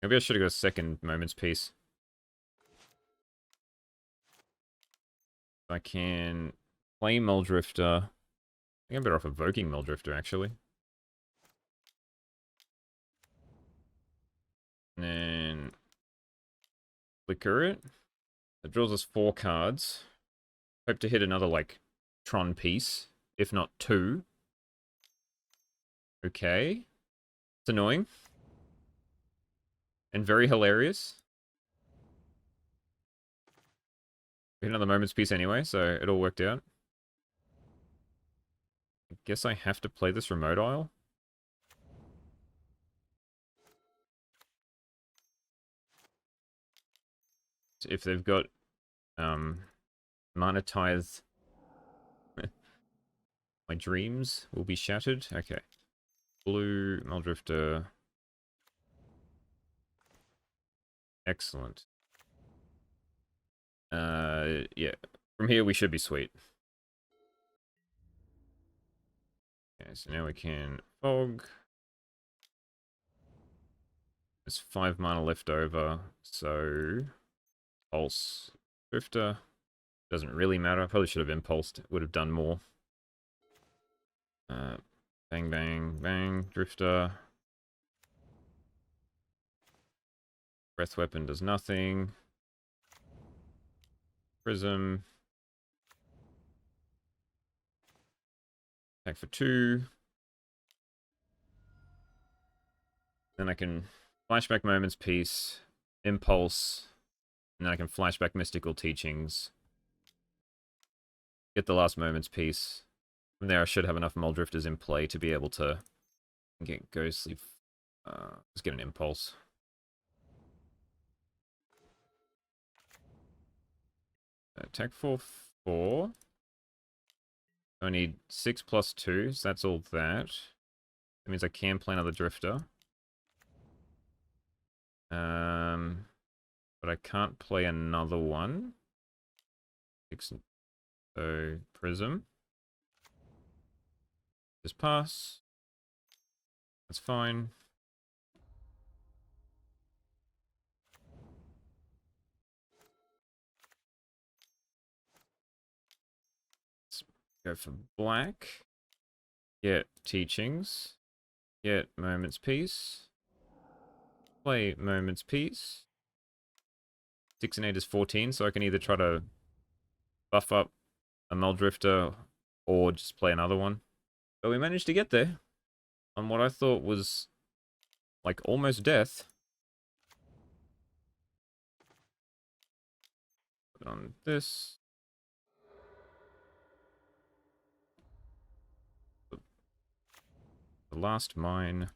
Maybe I should have got a second Moment's Peace. I can play Muldrifter. I think I'm better off evoking Muldrifter, actually. And then flicker it. It draws us 4 cards. Hope to hit another, like, Tron piece. If not 2. Okay. It's annoying. And very hilarious. We hit another Moment's Peace anyway, so it all worked out. I guess I have to play this Remote Isle. If they've got Mana Tithe, my dreams will be shattered. Okay. Blue, Muldrifter. Excellent. Yeah. From here we should be sweet. Okay, so now we can Fog. There's 5 mana left over, so Pulse Drifter. Doesn't really matter. I probably should have Impulsed. It would have done more. Bang, bang, bang. Drifter. Breath Weapon does nothing. Prism. Attack for 2. Then I can Flashback Moment's Peace. Impulse. And then I can Flashback Mystical Teachings. Get the last Moment's Peace. From there I should have enough Muldrifters in play to be able to get Ghostly. Let's get an Impulse. Attack for 4. I need 6 plus 2, so that's all that. That means I can play another Drifter. But I can't play another one. 6, so Prism. Just pass. That's fine. Let's go for black. Get Teachings. Get Moment's Peace. Play Moment's Peace. 6 and 8 is 14, so I can either try to buff up a Muldrifter or just play another one. But we managed to get there on what I thought was like almost death. it on this. The last mine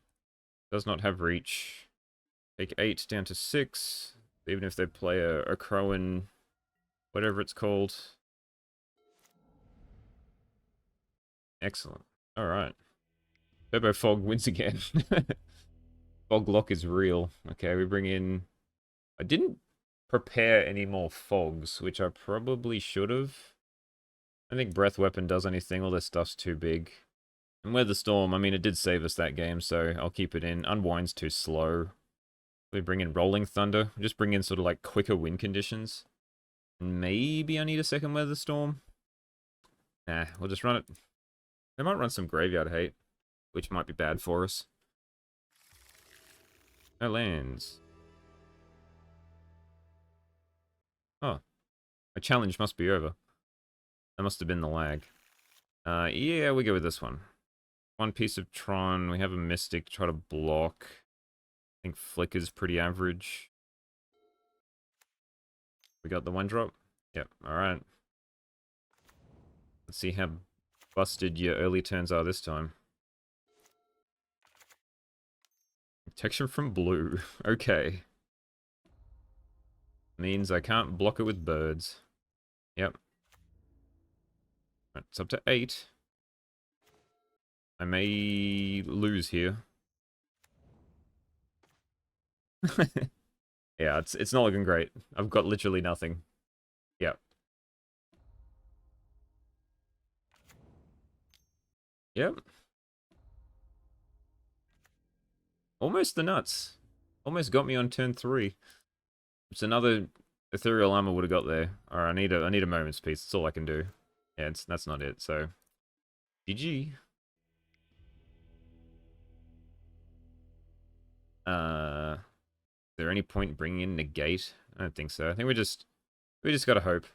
does not have reach. Take 8 down to 6. Even if they play a Crowan, whatever it's called. Excellent. Alright. Turbo Fog wins again. Fog Lock is real. Okay, we bring in... I didn't prepare any more fogs, which I probably should have. I think Breath Weapon does anything. All this stuff's too big. And Weather Storm, I mean, it did save us that game, so I'll keep it in. Unwind's too slow. We bring in Rolling Thunder. Just bring in sort of like quicker wind conditions. Maybe I need a second Weather Storm. Nah, we'll just run it. They might run some Graveyard Hate, which might be bad for us. No lands. Oh. My challenge must be over. That must have been the lag. Yeah, we go with this one. One piece of Tron. We have a Mystic to try to block. I think Flicker's pretty average. We got the 1-drop? Yep, alright. Let's see how busted your early turns are this time. Protection from blue. Okay. Means I can't block it with birds. Yep. Right, it's up to 8. I may lose here. Yeah, it's not looking great. I've got literally nothing. Yep. Yep. Almost the nuts. Almost got me on turn 3. It's another Ethereal Armor would have got there. Alright, I need a moment's peace. That's all I can do. Yeah, that's not it, so GG. Is there any point in bringing in Negate? I don't think so. I think we just gotta hope.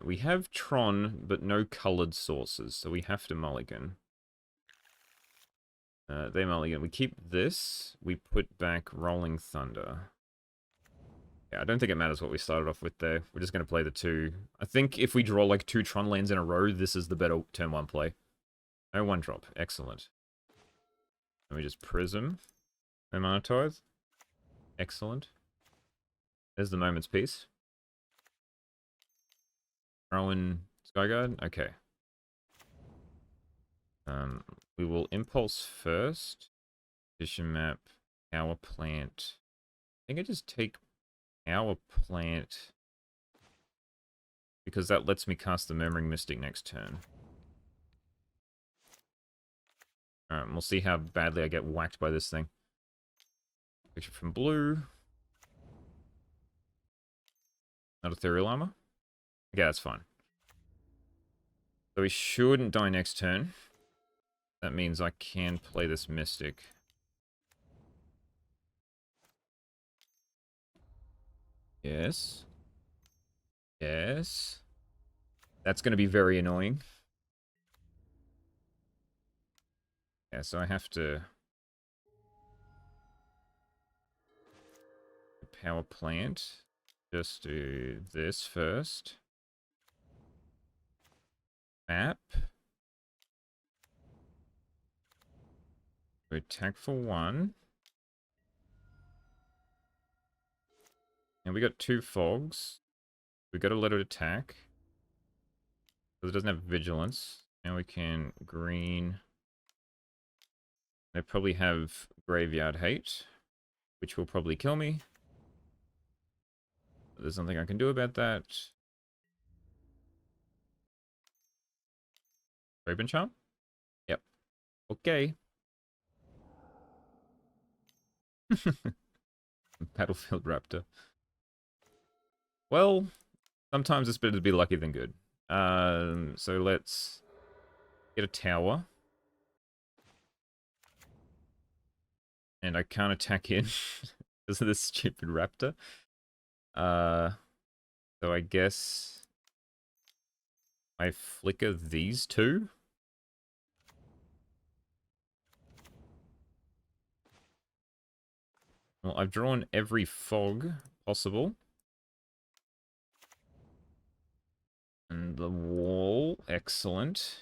We have Tron, but no colored sources, so we have to mulligan. They mulligan. We keep this. We put back Rolling Thunder. Yeah, I don't think it matters what we started off with there. We're just going to play the 2. I think if we draw like 2 Tron lands in a row, this is the better turn 1 play. No 1-drop. Excellent. And we just Prism. No Mana Tithe. Excellent. There's the Moment's Peace. Rowan Skyguard. Okay. We will Impulse first. Vision Map. Power Plant. I think I just take Power Plant because that lets me cast the Murmuring Mystic next turn. Alright, we'll see how badly I get whacked by this thing. Picture from blue. Not Ethereal Armor? Okay, that's fine. So we shouldn't die next turn. That means I can play this Mystic. Yes. Yes. That's going to be very annoying. Yeah, so I have to... Power Plant. Just do this first. Map. We attack for 1. And we got 2 fogs. We got to let it attack. Because it doesn't have vigilance. Now we can green. They probably have Graveyard Hate, which will probably kill me. There's nothing I can do about that. Raven Charm? Yep. Okay. Battlefield Raptor. Well, sometimes it's better to be lucky than good. So let's get a tower. And I can't attack in because of this stupid raptor. So I guess I flicker these 2. Well, I've drawn every fog possible. And the wall, excellent.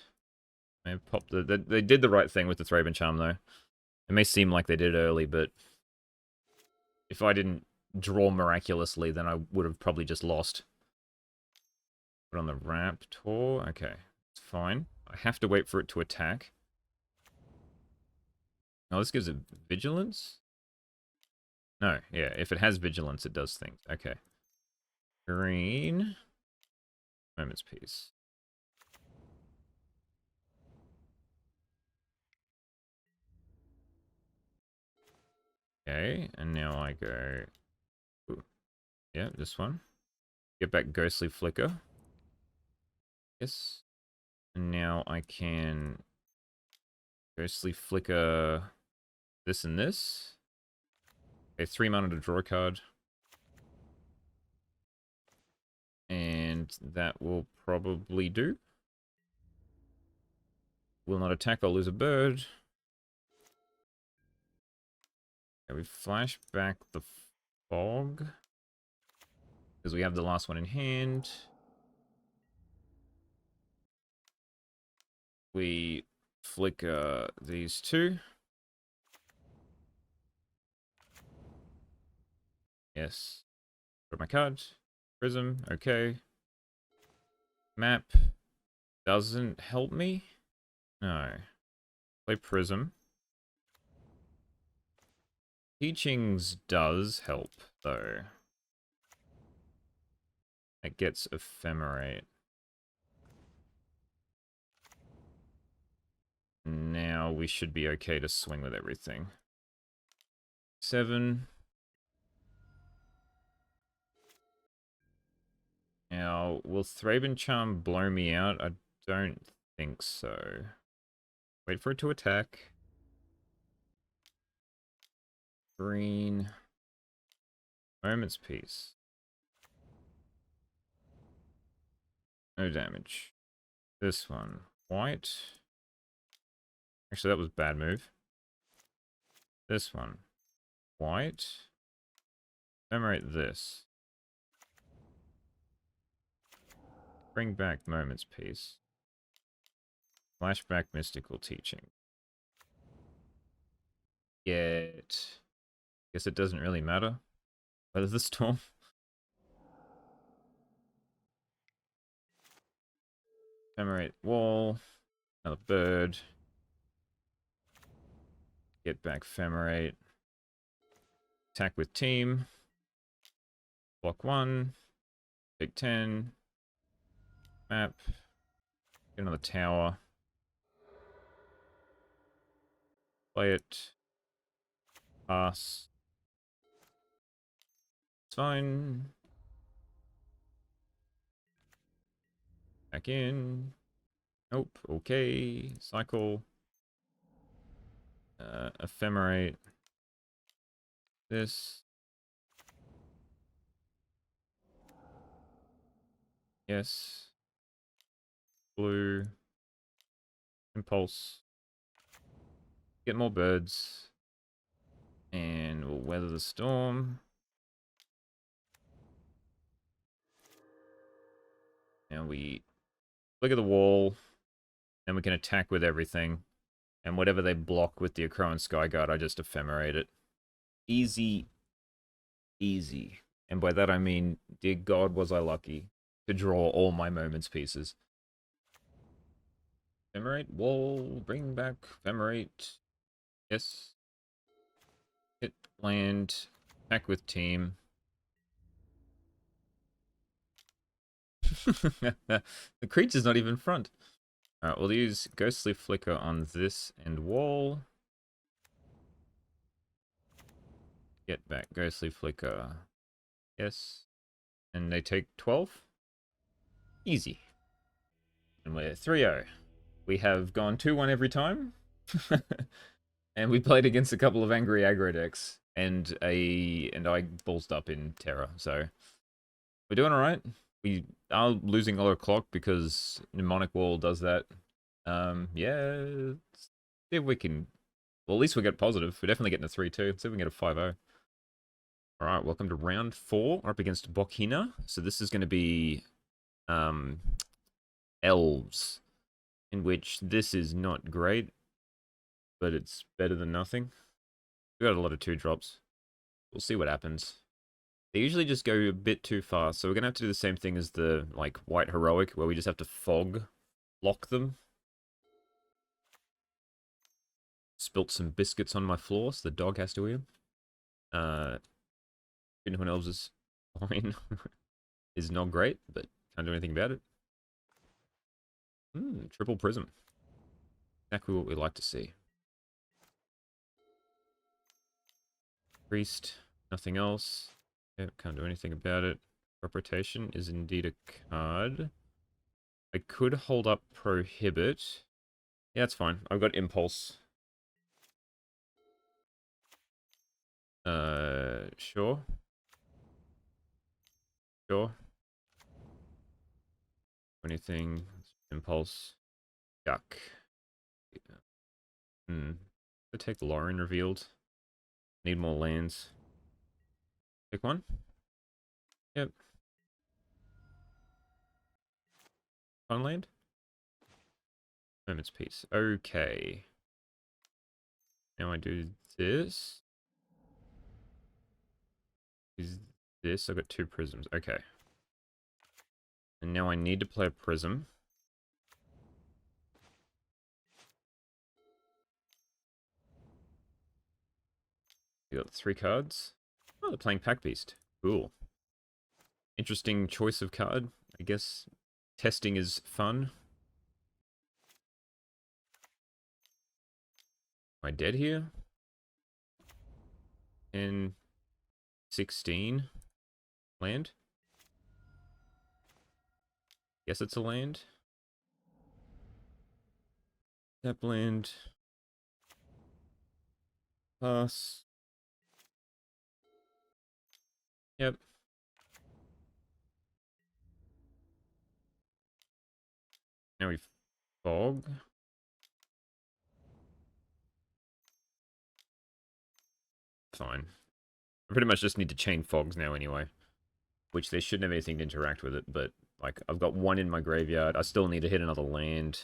They popped they did the right thing with the Thraben Charm, though. It may seem like they did early, but if I didn't draw miraculously, then I would have probably just lost. Put on the Raptor. Okay, it's fine. I have to wait for it to attack. Oh, this gives it vigilance? No, yeah, if it has vigilance, it does things. Okay. Green. Moment's Peace. Okay, and now I go... Ooh. Yeah, this one. Get back Ghostly Flicker. Yes. And now I can... Ghostly Flicker this and this. Okay, 3 mana to draw a card. And that will probably do. Will not attack, I'll lose a bird. Okay, we flash back the fog. Because we have the last one in hand. We flicker these two. Yes. Got my card. Prism, okay. Map doesn't help me. No. Play Prism. Teachings does help, though. It gets Ephemerate. Now we should be okay to swing with everything. 7. Now, will Thraben Charm blow me out? I don't think so. Wait for it to attack. Green. Moment's Peace. No damage. This one. White. Actually, that was a bad move. This one. White. Ephemerate this. Bring back Moment's Peace. Flashback Mystical Teaching. Yet. Guess it doesn't really matter. Weather the Storm. Ephemerate Wall. Another bird. Get back Ephemerate. Attack with Team. Block 1. Take 10. Map. Get another tower. Play it. Pass. It's fine. Back in. Nope. Okay. Cycle. Ephemerate. This. Yes. Blue. Impulse. Get more birds. And we'll weather the storm. Now we look at the wall. And we can attack with everything. And whatever they block with the Akroan Skyguard, I just ephemerate it. Easy. Easy. And by that I mean, dear God, was I lucky to draw all my Moment's Pieces. Ephemerate, wall, bring back, ephemerate. Yes. Hit, land, attack with team. The creature's not even front. Alright, we'll use Ghostly Flicker on this end wall. Get back Ghostly Flicker. Yes. And they take 12. Easy. And we're 3-0. We have gone 2-1 every time. And we played against a couple of angry aggro decks. And I ballsed up in Terror. So we're doing alright. We are losing a lot of clock because Mnemonic Wall does that. Yeah. See if we can... Well, at least we get positive. We're definitely getting a 3-2. Let's see if we can get a 5-0. All right, welcome to round 4. We're up against Bokina. So this is going to be um, Elves, in which this is not great, but it's better than nothing. We got a lot of 2-drops. We'll see what happens. They usually just go a bit too fast, so we're going to have to do the same thing as the white heroic, where we just have to fog lock them. Spilt some biscuits on my floor, so the dog has to eat them. When Elves is fine. Is not great, but can't do anything about it. Triple Prism. Exactly what we like to see. Priest, nothing else. Yep, can't do anything about it. Reputation is indeed a card. I could hold up Prohibit. Yeah, that's fine. I've got Impulse. Sure. Sure. Anything. Impulse. Yuck. I take Lauren revealed. Need more lands. Pick one. Yep. One land. Moment's Peace. Okay. Now I do this. Is this? I've got 2 prisms. Okay. And now I need to play a prism. You got 3 cards. Oh, they're playing Pack Beast. Cool. Interesting choice of card. I guess testing is fun. Am I dead here? 10, 16. Land? Guess it's a land. Tap land. Pass. Yep. Now we fog. Fine. I pretty much just need to chain fogs now anyway. Which they shouldn't have anything to interact with it, but like I've got 1 in my graveyard. I still need to hit another land.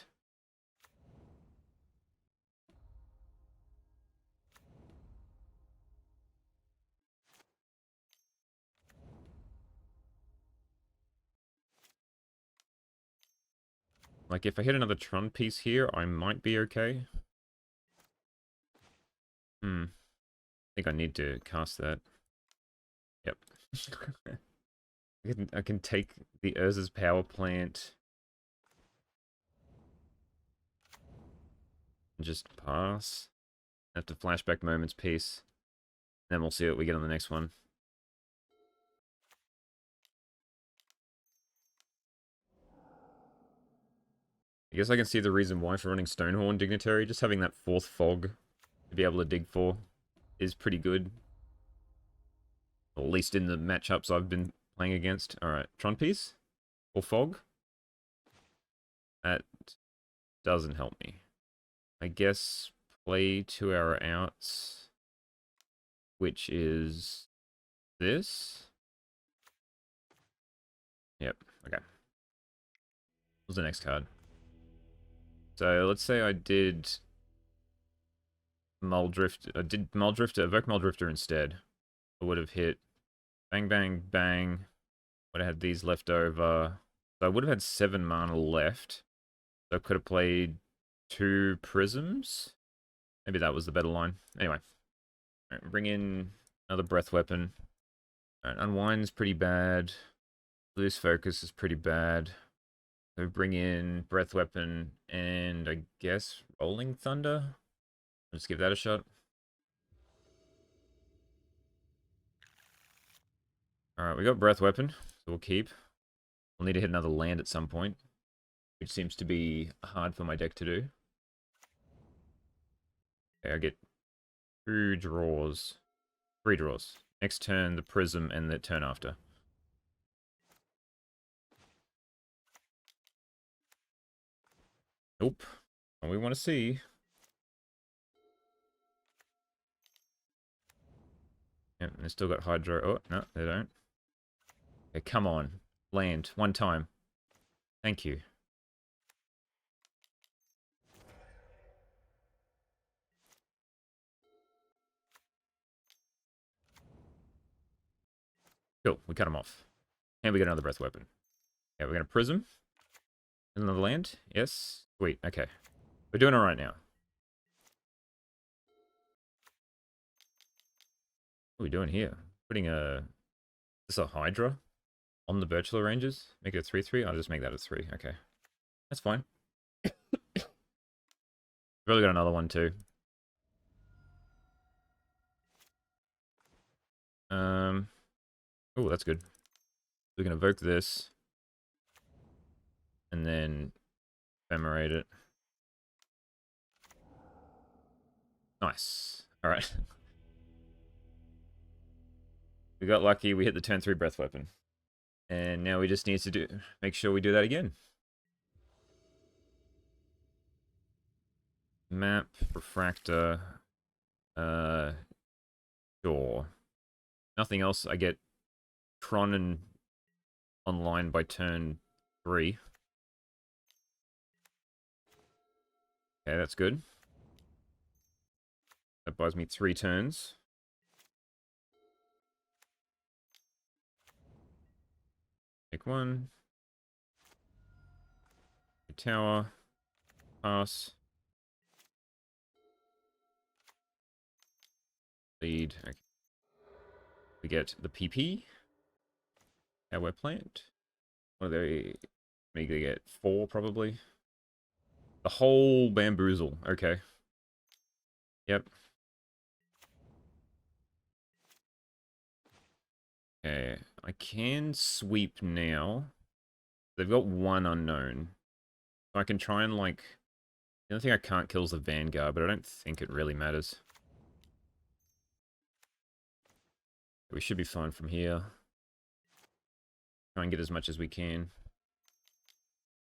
Like if I hit another Tron piece here, I might be okay. I think I need to cast that. Yep. I can take the Urza's power plant and just pass. Have to flashback Moment's Peace. Then we'll see what we get on the next one. I guess I can see the reason why for running Stonehorn Dignitary. Just having that 4th fog to be able to dig for is pretty good. Or at least in the matchups I've been playing against. Alright, Tron piece? Or fog? That doesn't help me. I guess play 2 our outs, which is this. Yep, okay. What's the next card? So let's say I did Muldrift. I did Muldrifter, Evoke Muldrifter instead. I would have hit bang, bang, bang. Would have had these left over. So I would have had 7 mana left. So I could have played 2 Prisms. Maybe that was the better line. Anyway. Right, bring in another Breath Weapon. Right, Unwind's pretty bad. Loose Focus is pretty bad. So bring in Breath Weapon and I guess Rolling Thunder. Let's give that a shot. Alright, we got Breath Weapon, so we'll keep. We'll need to hit another land at some point, which seems to be hard for my deck to do. Okay, I get 2 draws. 3 draws. Next turn, the Prism, and the turn after. Nope. All we want to see. Yep, they still got Hydro. Oh, no, they don't. Okay, come on. Land. One time. Thank you. Cool, we cut them off. And we get another breath weapon. Yeah, we're going to Prism. Another land. Yes. Sweet, okay. We're doing alright now. What are we doing here? Putting a... Is this a Hydra? On the Virtual Ranges? Make it a 3-3? I'll just make that a 3. Okay. That's fine. Really got another one too. Oh, that's good. We can evoke this. And then ephemerate it. Nice. Alright. We got lucky, we hit the turn 3 breath weapon. And now we just need to make sure we do that again. Map, refractor, sure. Nothing else. I get Tron and online by turn 3. Okay, that's good. That buys me 3 turns. Take 1. Tower. Pass. Lead. Okay. We get the PP. Power plant. What are they? Maybe they get 4 probably. The whole bamboozle. Okay. Yep. Okay. I can sweep now. They've got 1 unknown. So I can try and like... The only thing I can't kill is the Vanguard, but I don't think it really matters. We should be fine from here. Try and get as much as we can.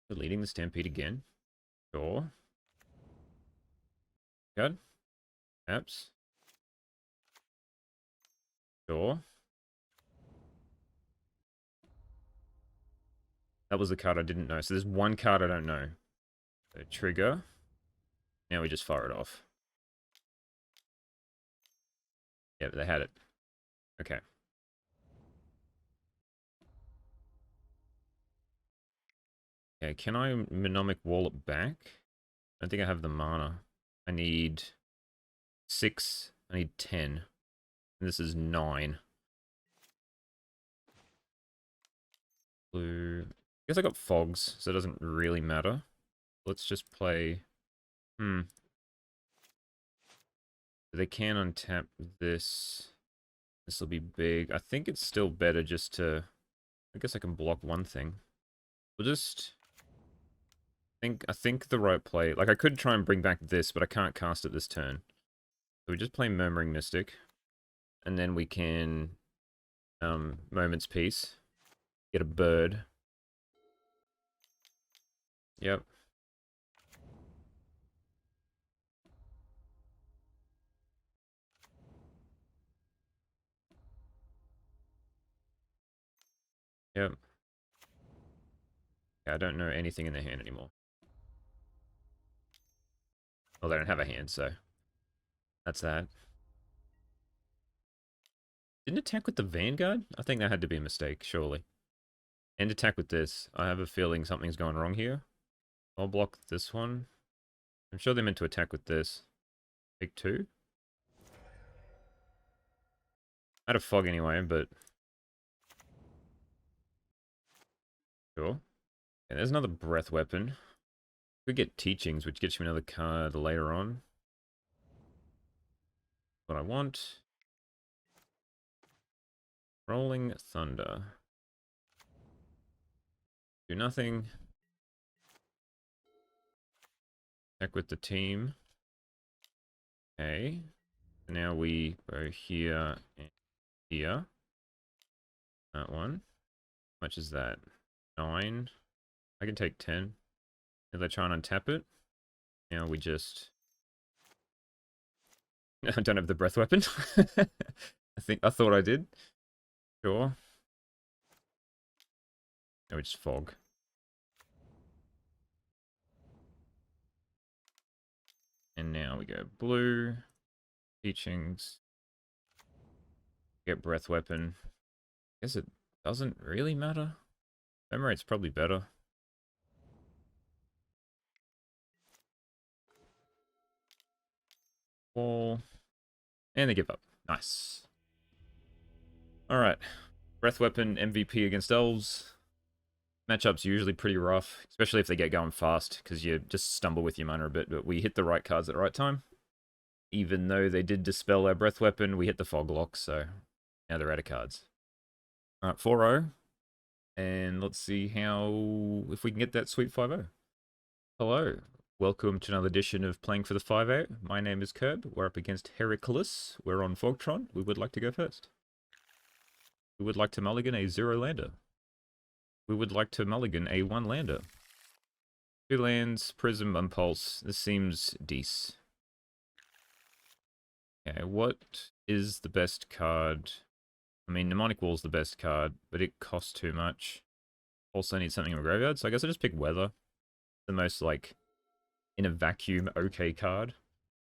We're leading the Stampede again. Sure. Good. Perhaps. Sure. That was the card I didn't know. So there's 1 card I don't know. So trigger. Now we just fire it off. Yeah, they had it. Okay. Okay, can I Mnemonic Wall it back? I don't think I have the mana. I need 6. I need 10. And this is 9. Blue. I guess I got Fogs, so it doesn't really matter. Let's just play... They can untap this. This will be big. I think it's still better just to... I guess I can block one thing. We'll just... I think the right play... Like, I could try and bring back this, but I can't cast it this turn. So we just play Murmuring Mystic. And then we can... Moment's Peace. Get a bird. Yep. Yep. Yeah, I don't know anything in their hand anymore. Well, they don't have a hand, so... That's that. Didn't attack with the Vanguard? I think that had to be a mistake, surely. And attack with this. I have a feeling something's going wrong here. I'll block this one. I'm sure they're meant to attack with this. Take 2. I had a fog anyway, but... Sure. And there's another breath weapon. We get teachings, which gets you another card later on. What I want. Rolling Thunder. Do nothing. Attack with the team. Okay. Now we go here and here. That one. How much is that? 9. I can take 10. If they try and untap it. Now we just... I don't have the breath weapon. I thought I did. Sure. No, it's fog. And now we go blue. Teachings. Get breath weapon. Guess it doesn't really matter. Memory rate's probably better. Wall. And they give up. Nice. Alright. Breath weapon MVP against elves. Matchup's usually pretty rough, especially if they get going fast, because you just stumble with your mana a bit, but we hit the right cards at the right time. Even though they did dispel our breath weapon, we hit the fog lock, so now they're out of cards. Alright, 4-0. And let's see if we can get that sweet 5-0. Hello. Welcome to another edition of Playing for the 5-8. My name is Kirb. We're up against Heracles. We're on Tron. We would like to go first. We would like to mulligan a 0-lander. We would like to mulligan a 1-lander. 2 lands, Prism, Impulse. This seems decent. Okay, what is the best card? I mean, Mnemonic Wall's the best card, but it costs too much. Also need something in my graveyard, so I guess I just pick Weather. The most, like, in a vacuum, okay card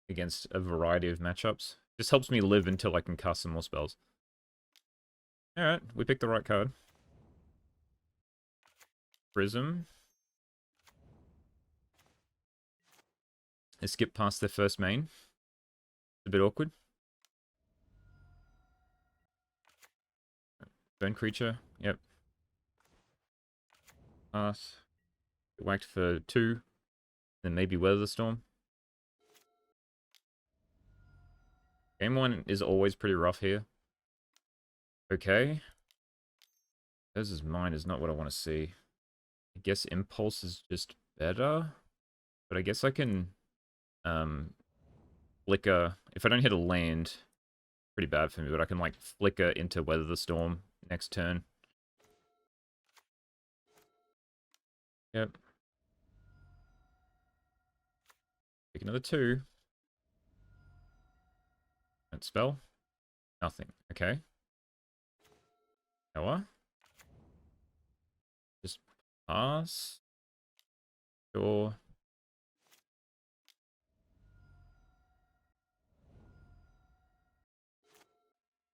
against a variety of matchups. Just helps me live until I can cast some more spells. Alright, we picked the right card. Prism. They skip past their first main. It's a bit awkward. Burn creature. Yep. Pass. Get whacked for 2. Then maybe Weather the Storm. Game 1 is always pretty rough here. Okay. This mine is not what I want to see. I guess Impulse is just better. But I guess I can flicker. If I don't hit a land, pretty bad for me, but I can like flicker into Weather the Storm next turn. Yep. Pick another 2. That spell. Nothing. Okay. Noah. Just pass. Sure.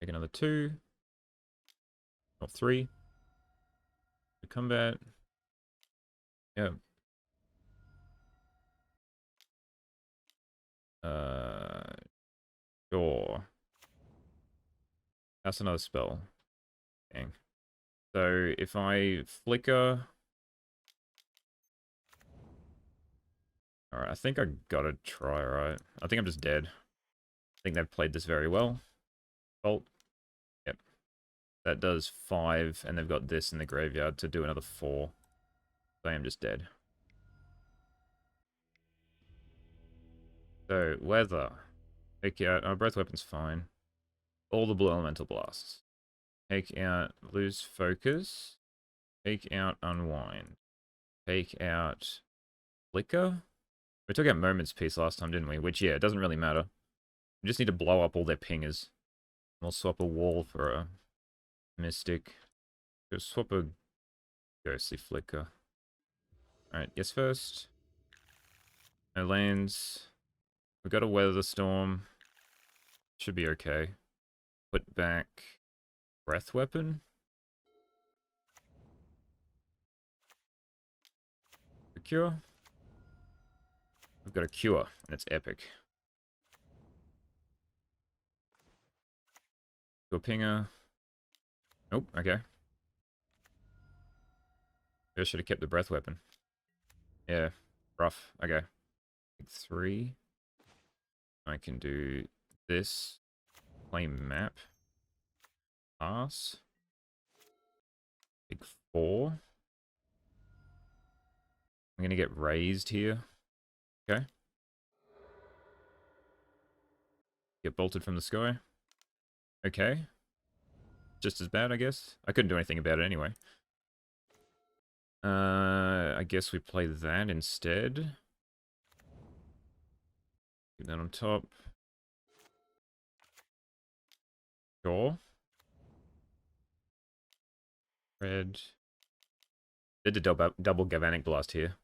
Take another 2. Or 3. Combat. Yeah. Sure. That's another spell. Dang. So if I flicker. Alright, I think I gotta try, right? I think I'm just dead. I think they've played this very well. Bolt. Yep. That does 5, and they've got this in the graveyard to do another 4. So I am just dead. So, Weather. Take out... Oh, Breath Weapon's fine. All the Blue Elemental Blasts. Take out Lose Focus. Take out Unwind. Take out Flicker. We took out Moment's Peace last time, didn't we? Which, yeah, it doesn't really matter. We just need to blow up all their pingers. We'll swap a wall for a Mystic. Just swap a Ghostly Flicker. Alright, yes first. No lands. We got to Weather the Storm. Should be okay. Put back Breath Weapon. The Cure. We've got a Cure, and it's epic. Go Pinger. Nope, okay. I should have kept the Breath Weapon. Yeah, rough. Okay. 3. I can do this. Play map. Pass. Big 4. I'm gonna get raised here. Okay. Get bolted from the sky. Okay. Just as bad, I guess. I couldn't do anything about it anyway. I guess we play that instead. Keep that on top. Sure. Red. Did a double galvanic blast here.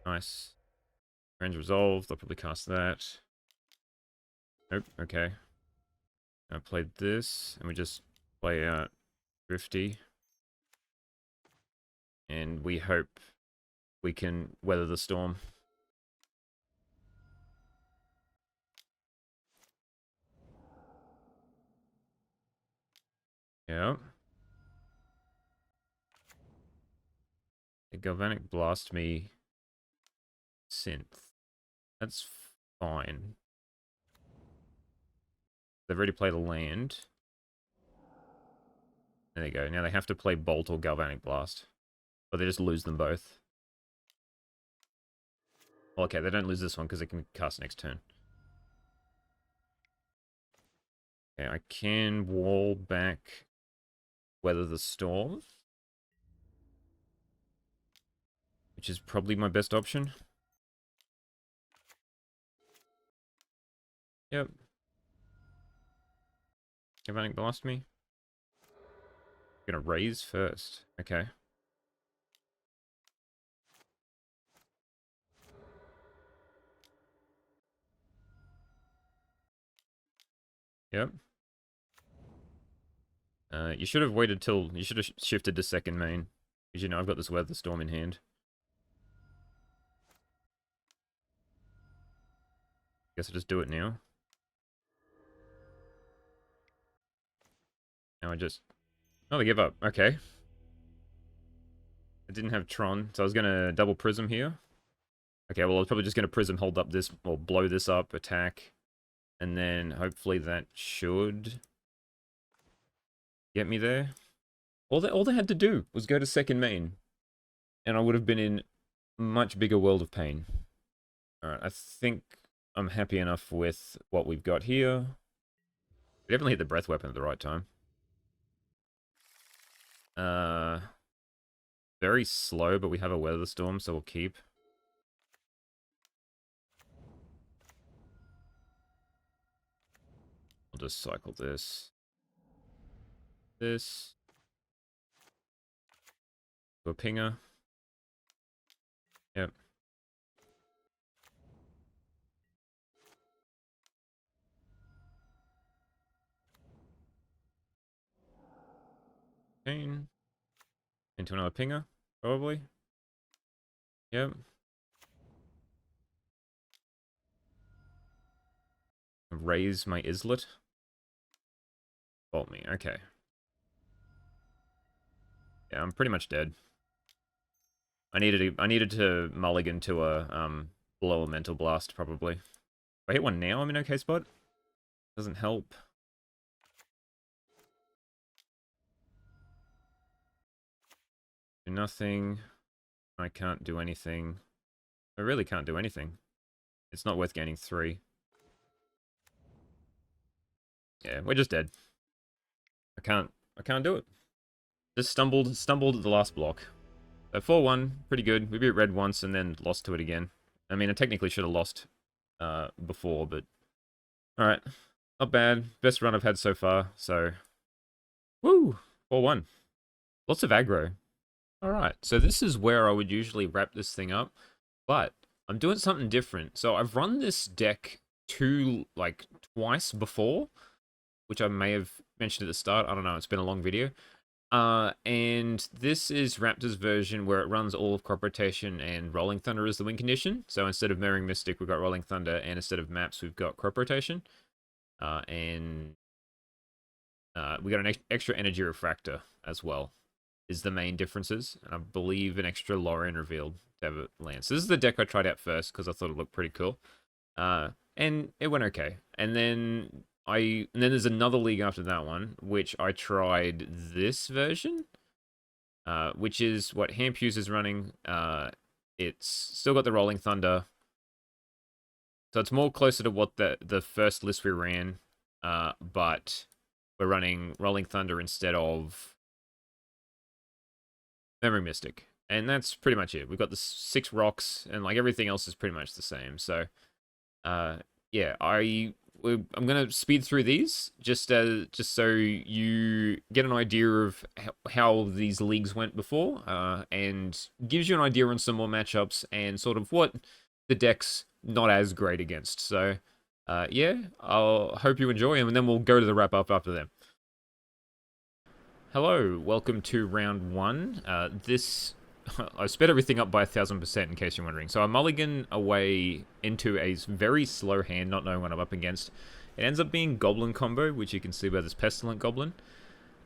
Nice. Range resolved. I'll probably cast that. Nope. Okay. I played this, and we just play out Drifty. And we hope we can weather the storm. Yeah. The Galvanic Blast me synth. That's fine. They've already played a land. There you go. Now they have to play Bolt or Galvanic Blast. Or they just lose them both. Well, okay, they don't lose this one because they can cast next turn. Okay, I can wall back Weather the Storm, which is probably my best option. Yep. Galvanic Blast me. I'm gonna raise first. Okay. Yep. You should have waited till... You should have shifted to second main. Because, you know, I've got this Weather Storm in hand. Guess I'll just do it now. Now I just... Oh, they give up. Okay. I didn't have Tron, so I was going to double Prism here. Okay, well, I was probably just going to Prism, hold up this, or blow this up, attack. And then hopefully that should get me there. All they had to do was go to second main. And I would have been in a much bigger world of pain. Alright, I think I'm happy enough with what we've got here. We definitely hit the breath weapon at the right time. Very slow, but we have a weather storm, so we'll keep. I'll just cycle this. This. To a pinger. Yep. Pain. Into another pinger, probably. Yep. Raise my islet. Bolt me, okay. Yeah, I'm pretty much dead. I needed to mulligan to a below elemental blast, probably. If I hit one now, I'm in okay spot. Doesn't help. Do nothing. I can't do anything. I really can't do anything. It's not worth gaining 3. Yeah, we're just dead. I can't do it. Just stumbled at the last block. So 4-1, pretty good. We beat red once and then lost to it again. I mean, I technically should have lost before, but alright. Not bad. Best run I've had so far, so woo! 4-1. Lots of aggro. Alright, so this is where I would usually wrap this thing up, but I'm doing something different. So I've run this deck twice before, which I may have mentioned at the start. I don't know, it's been a long video. And this is Raptor's version where it runs all of Crop Rotation and Rolling Thunder as the win condition. So instead of Mirroring Mystic, we've got Rolling Thunder, and instead of maps, we've got Crop Rotation. And we got an extra Energy Refractor as well, is the main differences. And I believe an extra Lorien Revealed to have it land. So this is the deck I tried out first because I thought it looked pretty cool. And it went okay. And then there's another league after that one, which I tried this version, which is what Hampuse is running. It's still got the Rolling Thunder, so it's more closer to what the first list we ran, but we're running Rolling Thunder instead of Memory Mystic, and that's pretty much it. We've got the 6 rocks, and like everything else is pretty much the same. So, yeah, I I'm gonna speed through these just so you get an idea of how these leagues went before, and gives you an idea on some more matchups and sort of what the deck's not as great against. So, yeah, I'll hope you enjoy them, and then we'll go to the wrap up after them. Hello, welcome to round one. I sped everything up by 1000% in case you're wondering. So I mulligan away into a very slow hand, not knowing what I'm up against. It ends up being Goblin combo, which you can see by this Pestilent Goblin.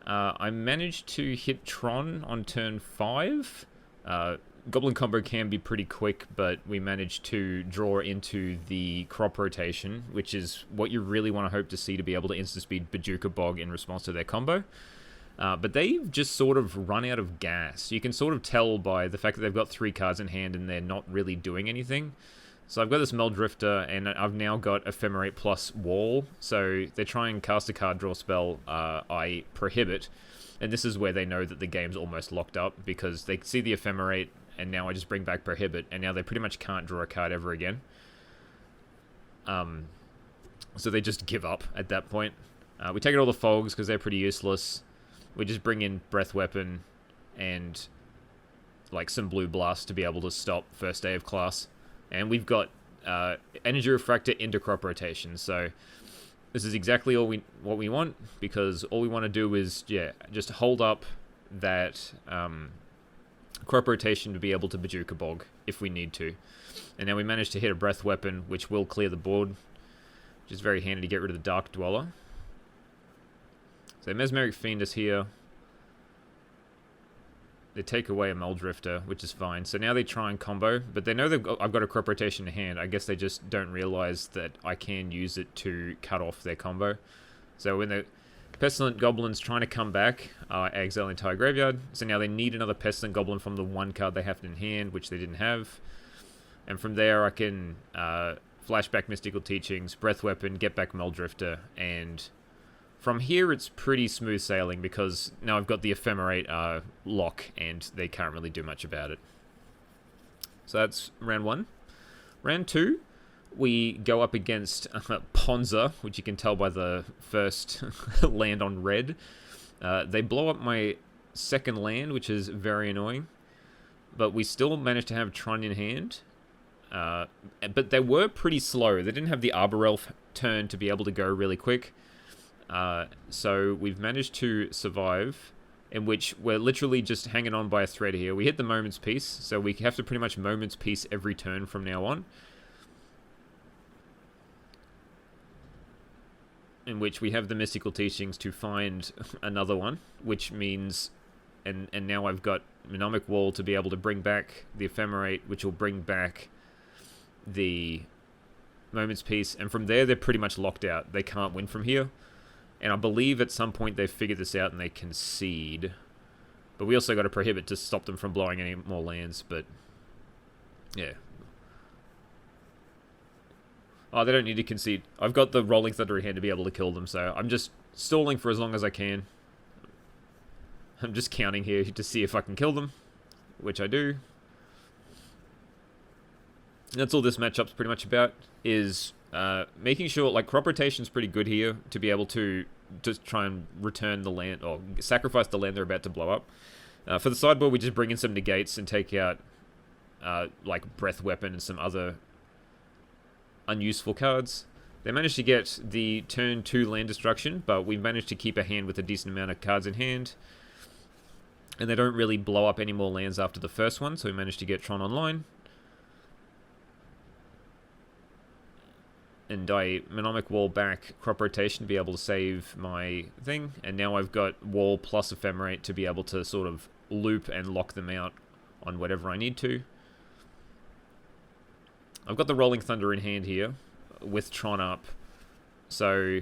I managed to hit Tron on turn 5. Goblin combo can be pretty quick, but we managed to draw into the crop rotation, which is what you really want to hope to see to be able to instant speed Bajuka Bog in response to their combo. But they've just sort of run out of gas. You can sort of tell by the fact that they've got 3 cards in hand and they're not really doing anything. So I've got this Meldrifter, and I've now got Ephemerate plus Wall. So they try and cast a card draw spell, I Prohibit. And this is where they know that the game's almost locked up, because they see the Ephemerate, and now I just bring back Prohibit, and now they pretty much can't draw a card ever again. So they just give up at that point. We take out all the Fogs, because they're pretty useless. We just bring in Breath Weapon and like some Blue Blast to be able to stop first day of class. And we've got Energy Refractor into crop rotation. So this is exactly what we want, because all we want to do is, yeah, just hold up that crop rotation to be able to Bajuka Bog if we need to. And now we managed to hit a Breath Weapon, which will clear the board, which is very handy to get rid of the Dark Dweller. So Mesmeric Fiend is here. They take away a Meldrifter, which is fine. So now they try and combo, but they know I've got a crop rotation in hand. I guess they just don't realize that I can use it to cut off their combo. So when the Pestilent Goblin's trying to come back, I exile the entire graveyard. So now they need another Pestilent Goblin from the 1 card they have in hand, which they didn't have. And from there I can flashback Mystical Teachings, Breath Weapon, get back Meldrifter, and from here, it's pretty smooth sailing, because now I've got the Ephemerate lock, and they can't really do much about it. So that's round 1. Round 2, we go up against Ponza, which you can tell by the first land on red. They blow up my second land, which is very annoying, but we still managed to have Tron in hand. But they were pretty slow. They didn't have the Arbor Elf turn to be able to go really quick. So we've managed to survive, in which we're literally just hanging on by a thread here. We hit the Moment's Peace, so we have to pretty much Moment's Peace every turn from now on. In which we have the Mystical Teachings to find another one, which means, and now I've got Mnemonic Wall to be able to bring back the Ephemerate, which will bring back the Moment's Peace, and from there they're pretty much locked out. They can't win from here. And I believe at some point they've figured this out and they concede. But we also got to Prohibit to stop them from blowing any more lands, but yeah. Oh, they don't need to concede. I've got the Rolling Thunder in hand to be able to kill them, so I'm just stalling for as long as I can. I'm just counting here to see if I can kill them, which I do. And that's all this matchup's pretty much about, is making sure, like, crop rotation's pretty good here to be able to just try and return the land, or sacrifice the land they're about to blow up. For the sideboard, we just bring in some negates and take out, like, Breath Weapon and some other unuseful cards. They managed to get the turn 2 land destruction, but we managed to keep a hand with a decent amount of cards in hand. And they don't really blow up any more lands after the first one, so we managed to get Tron online. And I Mnemonic Wall back, crop rotation to be able to save my thing. And now I've got Wall plus Ephemerate to be able to sort of loop and lock them out on whatever I need to. I've got the Rolling Thunder in hand here with Tron up. So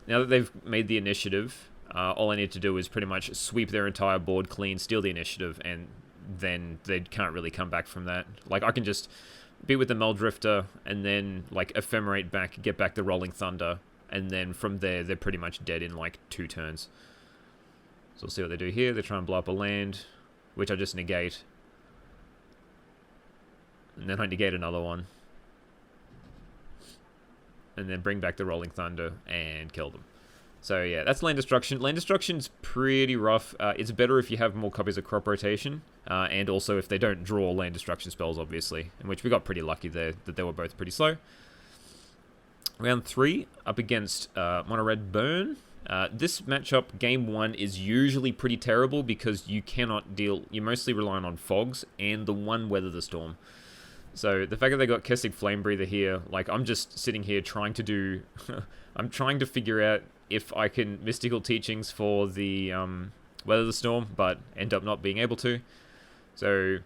now that they've made the initiative, all I need to do is pretty much sweep their entire board clean, steal the initiative, and then they can't really come back from that. Like, I can just be with the Meldrifter, and then, like, Ephemerate back, get back the Rolling Thunder, and then from there, they're pretty much dead in, like, 2 turns. So we'll see what they do here. They try and blow up a land, which I just negate. And then I negate another one. and then bring back the Rolling Thunder and kill them. So yeah, that's Land Destruction. Land Destruction's pretty rough. It's better if you have more copies of Crop Rotation, and also if they don't draw Land Destruction spells, obviously, in which we got pretty lucky there that they were both pretty slow. Round 3, up against Mono Red Burn. This matchup, game 1, is usually pretty terrible because you cannot deal... You're mostly relying on Fogs and the one Weather the Storm. So the fact that they got Kessig Flame Breather here, like, I'm just sitting here trying to do... I'm trying to figure out if I can Mystical Teachings for the Weather the Storm, but end up not being able to. So,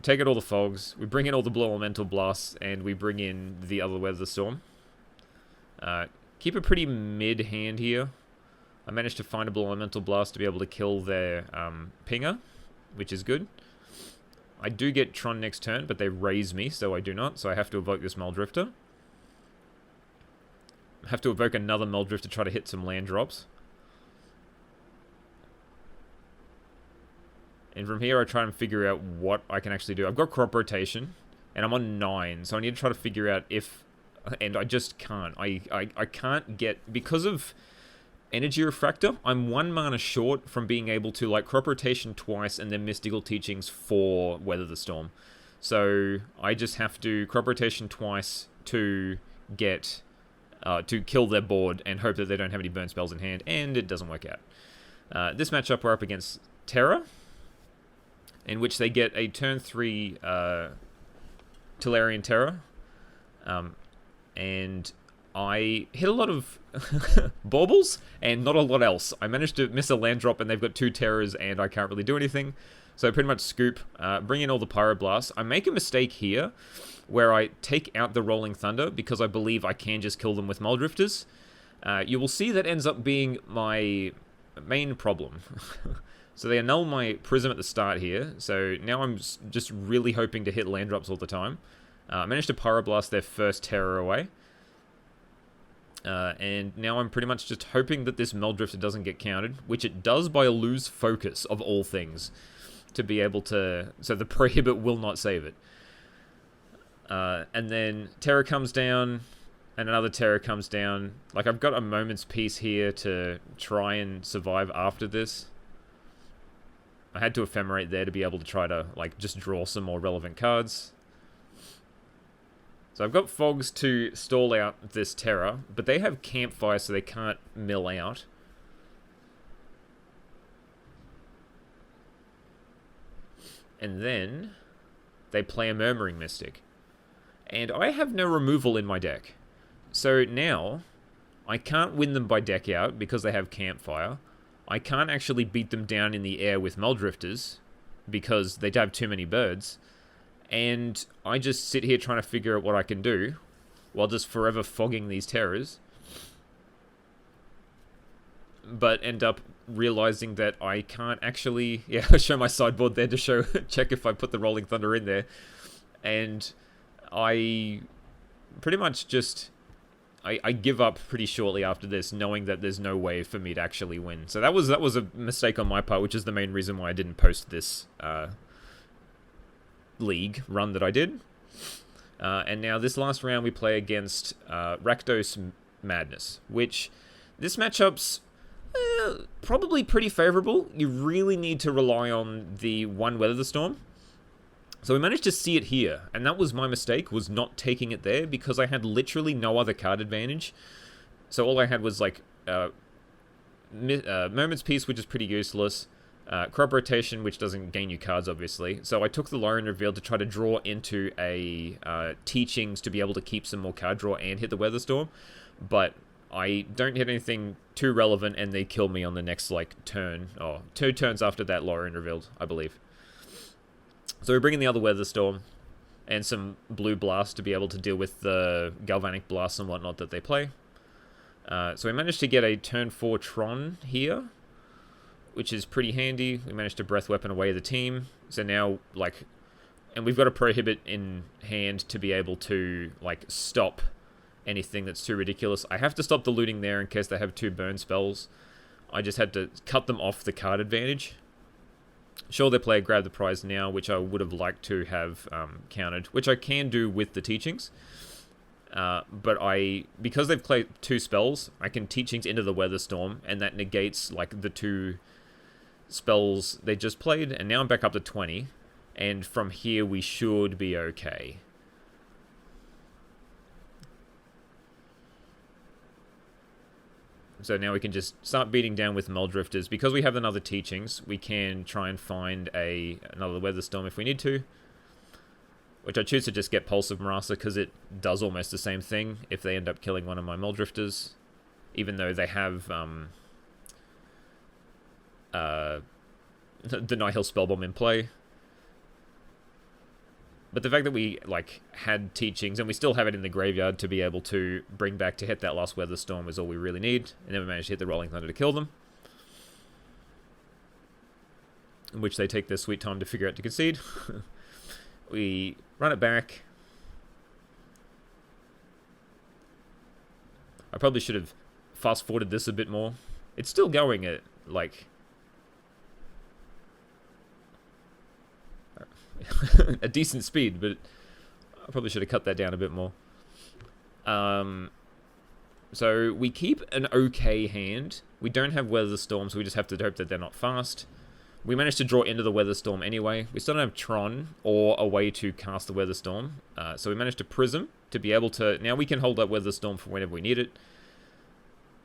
take out all the Fogs, we bring in all the Blue Elemental Blasts, and we bring in the other Weather the Storm. Keep a pretty mid hand here. I managed to find a Blue Elemental Blast to be able to kill their Pinger, which is good. I do get Tron next turn, but they raise me, so I do not, so I have to evoke this Muldrifter. I have to evoke another Muldrift to try to hit some land drops. And from here, I try and figure out what I can actually do. I've got Crop Rotation, and I'm on 9, so I need to try to figure out if... And I just can't. I can't get... Because of Energy Refractor, I'm 1 mana short from being able to, like, Crop Rotation twice and then Mystical Teachings for Weather the Storm. So I just have to Crop Rotation twice to get... to kill their board and hope that they don't have any burn spells in hand, and it doesn't work out. This matchup, we're up against Terra, in which they get a turn 3 Tolarian Terra, and I hit a lot of baubles and not a lot else. I managed to miss a land drop, and they've got 2 Terrors, and I can't really do anything. So I pretty much scoop, bring in all the Pyroblasts. I make a mistake here, where I take out the Rolling Thunder, because I believe I can just kill them with Muldrifters. You will see that ends up being my main problem. So they annul my Prism at the start here, so now I'm just really hoping to hit land drops all the time. I managed to Pyroblast their first Terror away. And now I'm pretty much just hoping that this Muldrifter doesn't get countered, which it does by a lose focus, of all things, to be able to... So the Prohibit will not save it. And then Terror comes down, and another Terror comes down. Like, I've got a moment's peace here to try and survive after this. I had to Ephemerate there to be able to try to, like, just draw some more relevant cards. So I've got Fogs to stall out this Terror, but they have Campfire, so they can't mill out. And then they play a Murmuring Mystic. And I have no removal in my deck. So now, I can't win them by deck out because they have Campfire. I can't actually beat them down in the air with Muldrifters because they have too many birds. And I just sit here trying to figure out what I can do while just forever fogging these Terrors. But end up realizing that I can't actually... Yeah, I show my sideboard there to check if I put the Rolling Thunder in there. And I pretty much just... I give up pretty shortly after this, knowing that there's no way for me to actually win. So that was a mistake on my part, which is the main reason why I didn't post this league run that I did. And now this last round we play against Rakdos Madness, which this matchup's probably pretty favorable. You really need to rely on the one Weather the Storm. So we managed to see it here, and that was my mistake, was not taking it there, because I had literally no other card advantage. So all I had was, like, Moment's Peace, which is pretty useless, Crop Rotation, which doesn't gain you cards, obviously. So I took the Lorien Reveal to try to draw into a Teachings to be able to keep some more card draw and hit the Weather Storm, but I don't hit anything too relevant, and they kill me on the next, like, turn, or 2 turns after that Lorien Revealed, I believe. So we bring in the other Weather Storm and some Blue Blast to be able to deal with the Galvanic Blasts and whatnot that they play. So we managed to get a turn 4 Tron here, which is pretty handy. We managed to Breath Weapon away the team. So now, like... And we've got a Prohibit in hand to be able to, like, stop anything that's too ridiculous. I have to stop the looting there in case they have 2 burn spells. I just had to cut them off the card advantage. Sure, they play Grab the Prize now, which I would have liked to have countered, which I can do with the Teachings. But because they've played 2 spells, I can Teachings into the Weather Storm, and that negates like the 2 spells they just played, and now I'm back up to 20, and from here we should be okay. So now we can just start beating down with Muldrifters. Because we have another Teachings, we can try and find another Weather Storm if we need to. Which I choose to just get Pulse of Marasa because it does almost the same thing if they end up killing one of my Muldrifters. Even though they have the Nihil Spellbomb in play. But the fact that we like had Teachings, and we still have it in the graveyard to be able to bring back to hit that last Weather Storm is all we really need. And then we managed to hit the Rolling Thunder to kill them. In which they take their sweet time to figure out to concede. We run it back. I probably should have fast-forwarded this a bit more. It's still going at, like... a decent speed, but I probably should have cut that down a bit more. So we keep an okay hand. We don't have Weather Storms, so we just have to hope that they're not fast. We managed to draw into the Weather Storm anyway. We still don't have Tron or a way to cast the Weather Storm. So we managed to Prism to be able to... Now we can hold that Weather Storm for whenever we need it.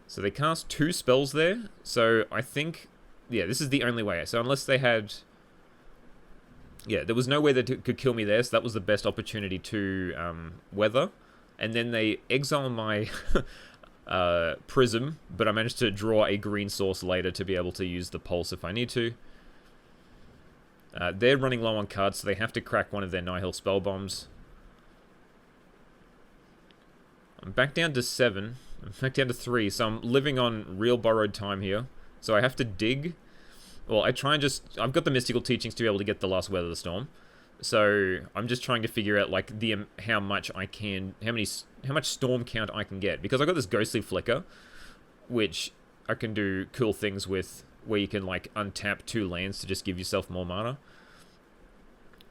So they cast 2 spells there. So I think... Yeah, this is the only way. So unless they had... Yeah, there was no way they could kill me there, so that was the best opportunity to weather. And then they exile my Prism, but I managed to draw a green source later to be able to use the Pulse if I need to. They're running low on cards, so they have to crack one of their Nihil spell bombs. I'm back down to 7. I'm back down to 3, so I'm living on real borrowed time here. So I have to dig... Well, I try and just... I've got the Mystical Teachings to be able to get the last Weather Storm. So I'm just trying to figure out, like, how much I can... How much Storm count I can get. Because I've got this Ghostly Flicker, which I can do cool things with, where you can, like, untap 2 lands to just give yourself more mana.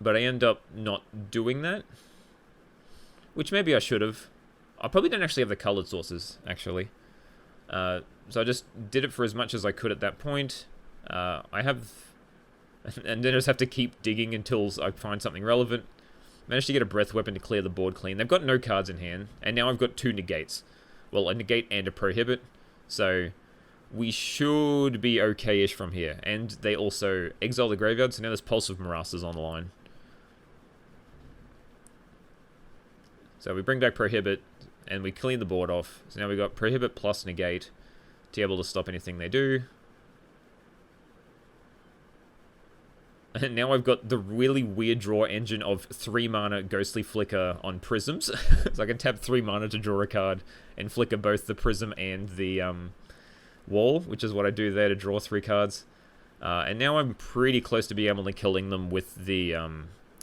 But I end up not doing that. Which maybe I should have. I probably don't actually have the colored sources, actually. So I just did it for as much as I could at that point. I have... And then I just have to keep digging until I find something relevant. Managed to get a Breath Weapon to clear the board clean. They've got no cards in hand. And now I've got 2 negates. Well, a negate and a prohibit. So we should be okay-ish from here. And they also exile the graveyard, so now there's Pulse of Marasas on the line. So we bring back Prohibit, and we clean the board off. So now we've got Prohibit plus Negate to be able to stop anything they do. And now I've got the really weird draw engine of 3 mana Ghostly Flicker on Prisms. So I can tap 3 mana to draw a card and flicker both the Prism and the Wall, which is what I do there to draw 3 cards. And now I'm pretty close to being able to killing them with the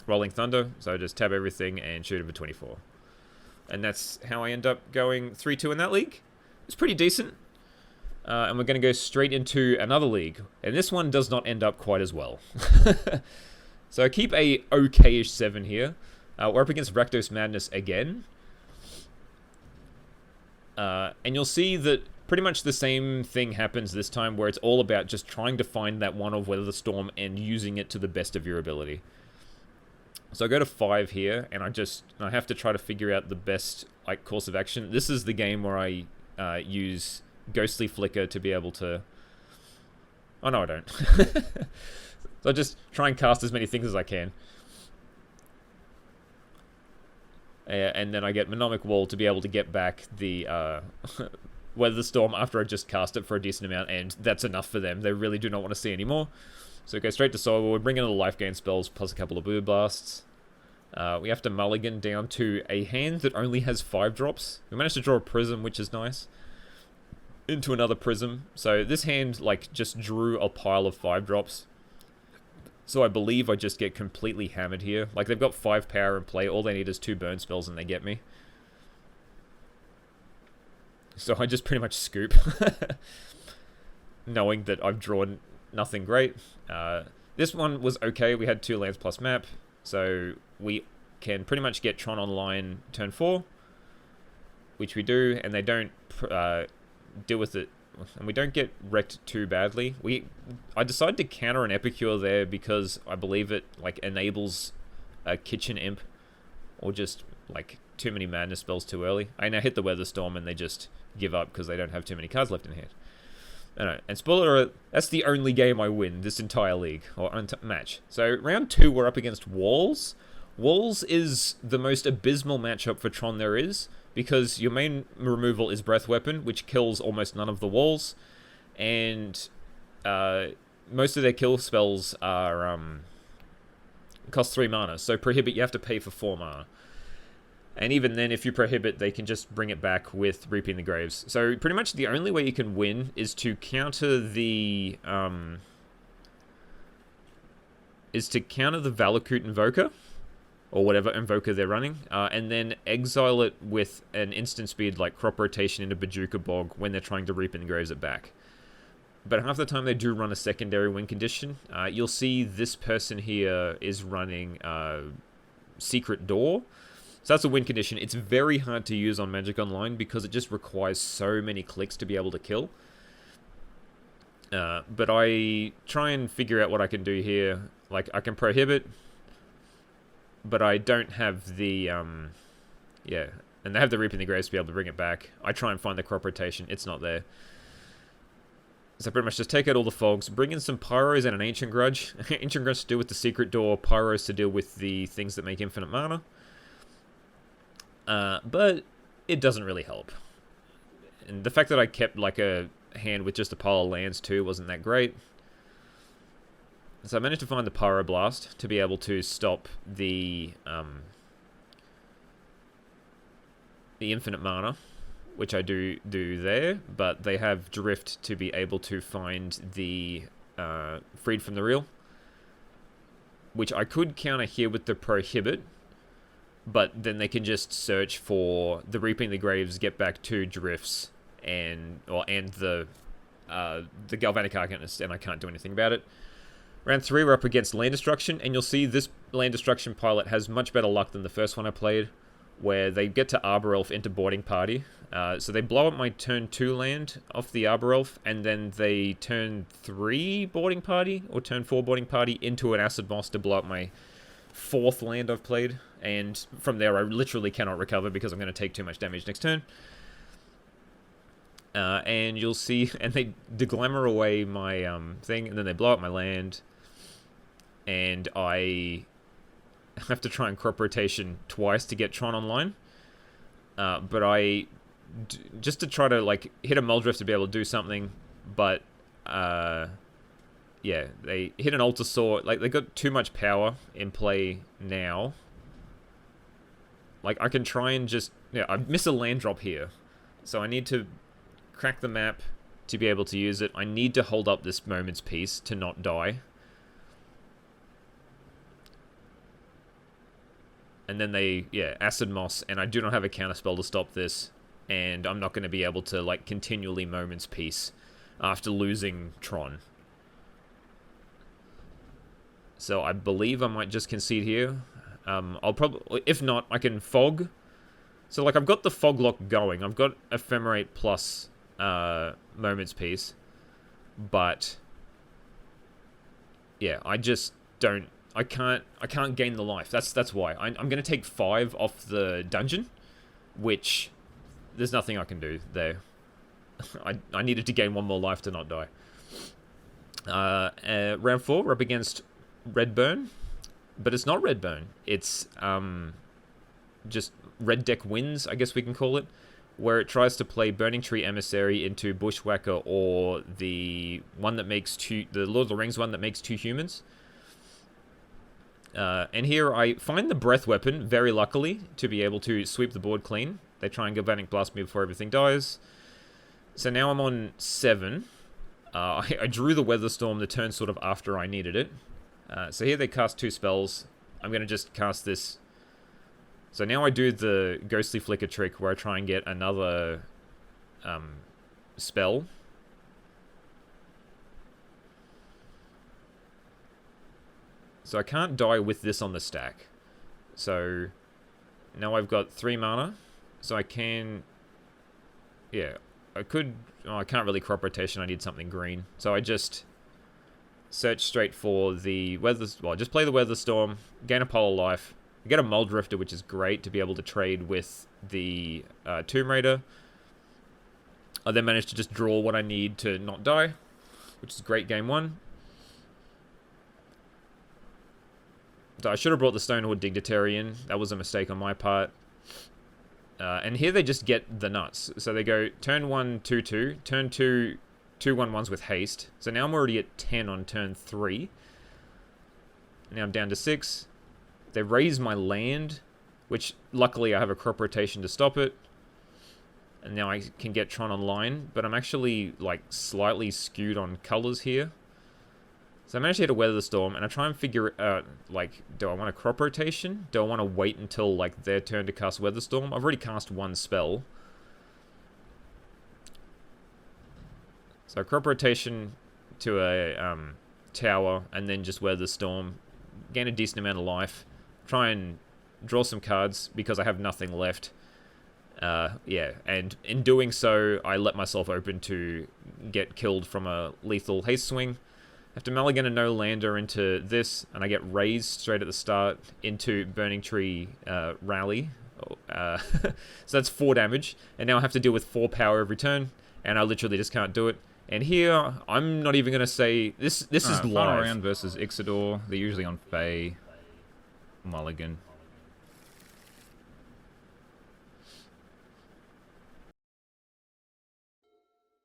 Rolling Thunder. So I just tap everything and shoot them for 24. And that's how I end up going 3-2 in that league. It's pretty decent. And we're going to go straight into another league. And this one does not end up quite as well. So I keep a okay-ish 7 here. We're up against Rakdos Madness again. And you'll see that pretty much the same thing happens this time, where it's all about just trying to find that one of Weather the Storm and using it to the best of your ability. So I go to 5 here, and I have to try to figure out the best course of action. This is the game where I use Ghostly Flicker to be able to... Oh, no, I don't. So I just try and cast as many things as I can. And then I get Mnemonic Wall to be able to get back the Weather the Storm after I just cast it for a decent amount, and that's enough for them. They really do not want to see any more. So we go straight to Soul. We bring in the life gain spells plus a couple of Blue Blasts. We have to mulligan down to a hand that only has 5 drops. We managed to draw a Prism, which is nice. Into another Prism. So this hand, just drew a pile of 5 drops. So I believe I just get completely hammered here. They've got 5 power in play. All they need is 2 burn spells and they get me. So I just pretty much scoop. Knowing that I've drawn nothing great. This one was okay. We had 2 lands plus map. So we can pretty much get Tron online turn 4. which we do, and they don't deal with it, and we don't get wrecked too badly. I decided to counter an Epicure there because I believe it like enables a Kitchen Imp, or just like too many Madness spells too early. I now hit the Weather Storm and they just give up because they don't have too many cards left in hand. And spoiler alert, that's the only game I win this entire league, or match. So round 2, we're up against Walls. Walls is the most abysmal matchup for Tron there is, because your main removal is Breath Weapon, which kills almost none of the walls, and most of their kill spells are cost 3 mana. So Prohibit, you have to pay for 4 mana. And even then, if you Prohibit, they can just bring it back with Reaping the Graves. So pretty much the only way you can win is to counter the Valakut Invoker, or whatever Invoker they're running, and then exile it with an instant speed like Crop Rotation into Bajuka Bog when they're trying to Reaping the Graves it back. But half the time they do run a secondary win condition. You'll see this person here is running Secret Door. So that's a win condition. It's very hard to use on Magic Online because it just requires so many clicks to be able to kill. But I try and figure out what I can do here. Like, I can Prohibit, but I don't have the, yeah, and they have the Reaping the Graves to be able to bring it back. I try and find the Crop Rotation. It's not there. So pretty much just take out all the fogs, bring in some Pyros and an Ancient Grudge. Ancient Grudge to deal with the Secret Door, Pyros to deal with the things that make infinite mana. But it doesn't really help. And the fact that I kept like a hand with just a pile of lands too wasn't that great. So I managed to find the Pyroblast to be able to stop the infinite mana, which I do there, but they have Drift to be able to find the Freed from the Real, which I could counter here with the Prohibit, but then they can just search for the Reaping the Graves, get back 2 Drifts, and the Galvanic Arcanist, and I can't do anything about it. Round 3, we're up against Land Destruction, and you'll see this Land Destruction pilot has much better luck than the first one I played, where they get to Arbor Elf into Boarding Party. So they blow up my turn 2 land off the Arbor Elf, and then they turn 3 Boarding Party, or turn 4 Boarding Party, into an Acid Moss to blow up my 4th land I've played. And from there, I literally cannot recover because I'm going to take too much damage next turn. And you'll see, and they deglamour away my thing, and then they blow up my land. And I have to try and Crop Rotation twice to get Tron online. But just to try to like hit a Muldrift to be able to do something, but yeah, they hit an Altar Saw. Like, they got too much power in play now. Like, I can try and just, yeah, I miss a land drop here, so I need to crack the map to be able to use it. I need to hold up this Moment's Peace to not die. And then they, yeah, Acid Moss, and I do not have a counterspell to stop this, and I'm not going to be able to, like, continually Moment's Peace after losing Tron. So I believe I might just concede here. I'll probably, if not, I can Fog. So, like, I've got the Fog Lock going. I've got Ephemerate plus Moment's Peace. But, yeah, I just don't, I can't gain the life. That's why. I'm going to take 5 off the dungeon, which there's nothing I can do there. I needed to gain 1 more life to not die. Round 4, we're up against Redburn, but it's not Redburn. It's just Red Deck Wins, I guess we can call it, where it tries to play Burning Tree Emissary into Bushwhacker, or the one that makes the Lord of the Rings one that makes 2 humans. And here I find the Breath Weapon, very luckily, to be able to sweep the board clean. They try and Galvanic Blast me before everything dies. So now I'm on 7. I drew the Weather Storm the turn sort of after I needed it. So here they cast 2 spells. I'm going to just cast this. So now I do the Ghostly Flicker trick where I try and get another spell. So I can't die with this on the stack. So now I've got 3 mana. So I can yeah, I could... Oh, I can't really crop rotation, I need something green. So I just search straight for the weather... Well, just play the Weather Storm, gain a Polar Life, get a Muldrifter, which is great to be able to trade with the Tomb Raider. I then managed to just draw what I need to not die, which is great game one. So I should have brought the Stonehoard Dignitary in. That was a mistake on my part. And here they just get the nuts. So they go turn 1, 2-2. Turn 2, 2-1-1s with haste. So now I'm already at 10 on turn 3. Now I'm down to 6. They raise my land, which luckily I have a crop rotation to stop it. And now I can get Tron online. But I'm actually like slightly skewed on colors here. So I managed to hit a Weather Storm, and I try and figure out, like, do I want a crop rotation? Do I want to wait until, like, their turn to cast Weather Storm? I've already cast one spell. So crop rotation to a tower, and then just Weather Storm. Gain a decent amount of life. Try and draw some cards, because I have nothing left. Yeah, and in doing so, I let myself open to get killed from a lethal haste swing. Have to mulligan a no-lander into this, and I get raised straight at the start into Burning Tree Rally. So that's 4 damage, and now I have to deal with 4 power every turn, and I literally just can't do it. And here, I'm not even going to say... This is live. Final round versus Ixidor. They're usually on Fae. Mulligan.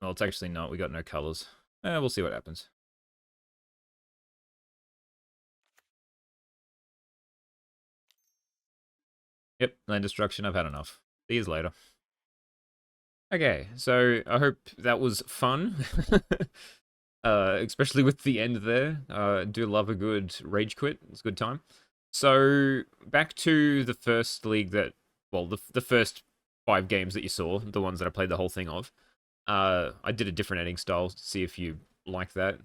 Well, it's actually not. We got no colors. We'll see what happens. Yep, land destruction, I've had enough. See you later. Okay, so I hope that was fun. Especially with the end there. Do love a good rage quit. It's a good time. So, back to the first league that... Well, the first 5 games that you saw. The ones that I played the whole thing of. I did a different editing style to see if you like that.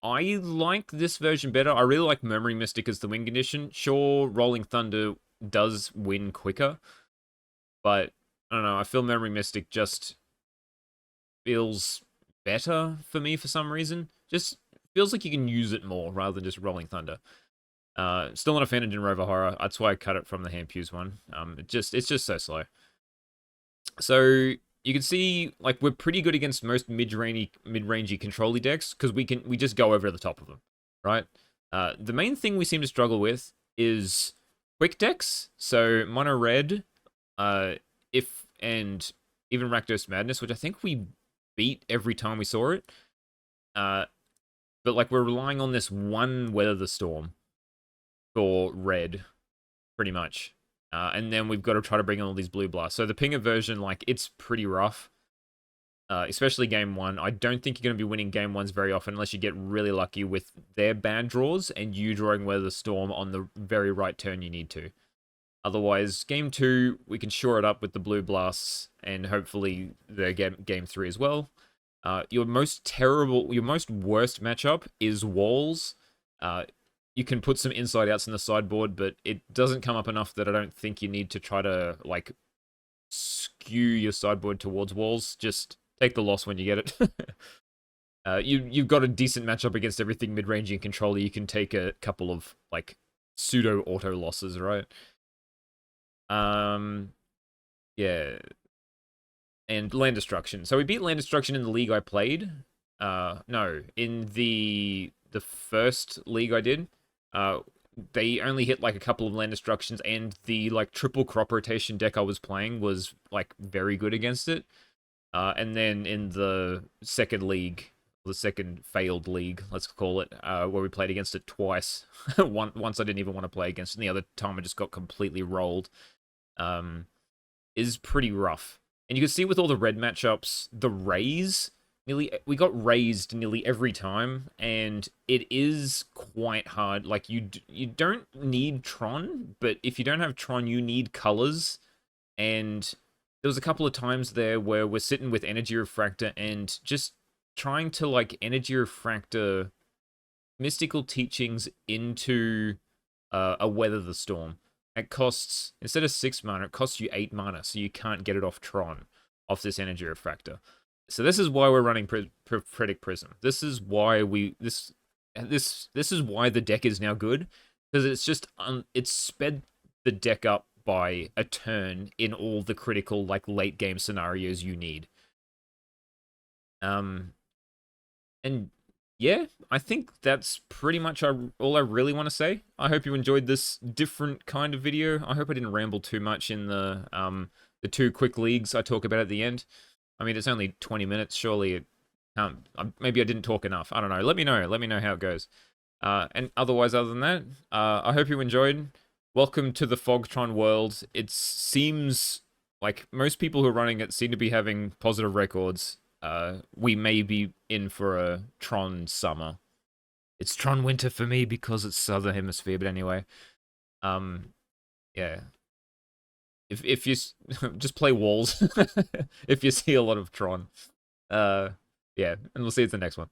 I like this version better. I really like Memory Mystic as the win condition. Sure, Rolling Thunder does win quicker, but I don't know. I feel Memory Mystic just feels better for me for some reason. Just feels like you can use it more rather than just Rolling Thunder. Still not a fan of Din Rover Horror. That's why I cut it from the Hampuse one. It's just so slow. So you can see, like, we're pretty good against most mid-rangey control-y decks, because we just go over the top of them, right? The main thing we seem to struggle with is quick decks. So mono red, and even Rakdos Madness, which I think we beat every time we saw it. But like we're relying on this one Weather the Storm for red, pretty much. And then we've got to try to bring in all these blue blasts. So the Pinger version, like, it's pretty rough. Especially game 1. I don't think you're going to be winning game 1s very often unless you get really lucky with their bad draws and you drawing Weather Storm on the very right turn you need to. Otherwise, game 2, we can shore it up with the blue blasts and hopefully the game 3 as well. Your most worst matchup is Walls. You can put some inside outs in the sideboard, but it doesn't come up enough that I don't think you need to try to, like, skew your sideboard towards Walls. Just take the loss when you get it. You've got a decent matchup against everything mid-range and controller. You can take a couple of, like, pseudo-auto losses, right? Yeah. And Land Destruction. So we beat Land Destruction in the league I played. No, in the first league I did. They only hit like a couple of land destructions, and the like triple crop rotation deck I was playing was like very good against it. And then in the second league, the second failed league, let's call it, where we played against it twice. Once I didn't even want to play against it, and the other time I just got completely rolled. Is pretty rough. And you can see with all the red matchups, the raise... we got raised nearly every time, and it is quite hard. Like, you don't need Tron, but if you don't have Tron, you need colors. And there was a couple of times there where we're sitting with Energy Refractor and just trying to, like, Energy Refractor Mystical Teachings into a Weather the Storm. It costs, instead of 6 mana, it costs you 8 mana, so you can't get it off Tron, off this energy refractor. So this is why we're running Predict Prism. This is why this is why the deck is now good, because it's just it's sped the deck up by a turn in all the critical like late game scenarios you need. And yeah, I think that's pretty much all I really want to say. I hope you enjoyed this different kind of video. I hope I didn't ramble too much in the 2 quick leagues I talk about at the end. I mean, it's only 20 minutes. Surely it can't. Maybe I didn't talk enough. I don't know. Let me know. Let me know how it goes. And otherwise, other than that, I hope you enjoyed. Welcome to the Fogtron world. It seems like most people who are running it seem to be having positive records. We may be in for a Tron summer. It's Tron winter for me because it's Southern Hemisphere, but anyway. Yeah. If you just play walls if you see a lot of Tron. Yeah, and we'll see you at the next one.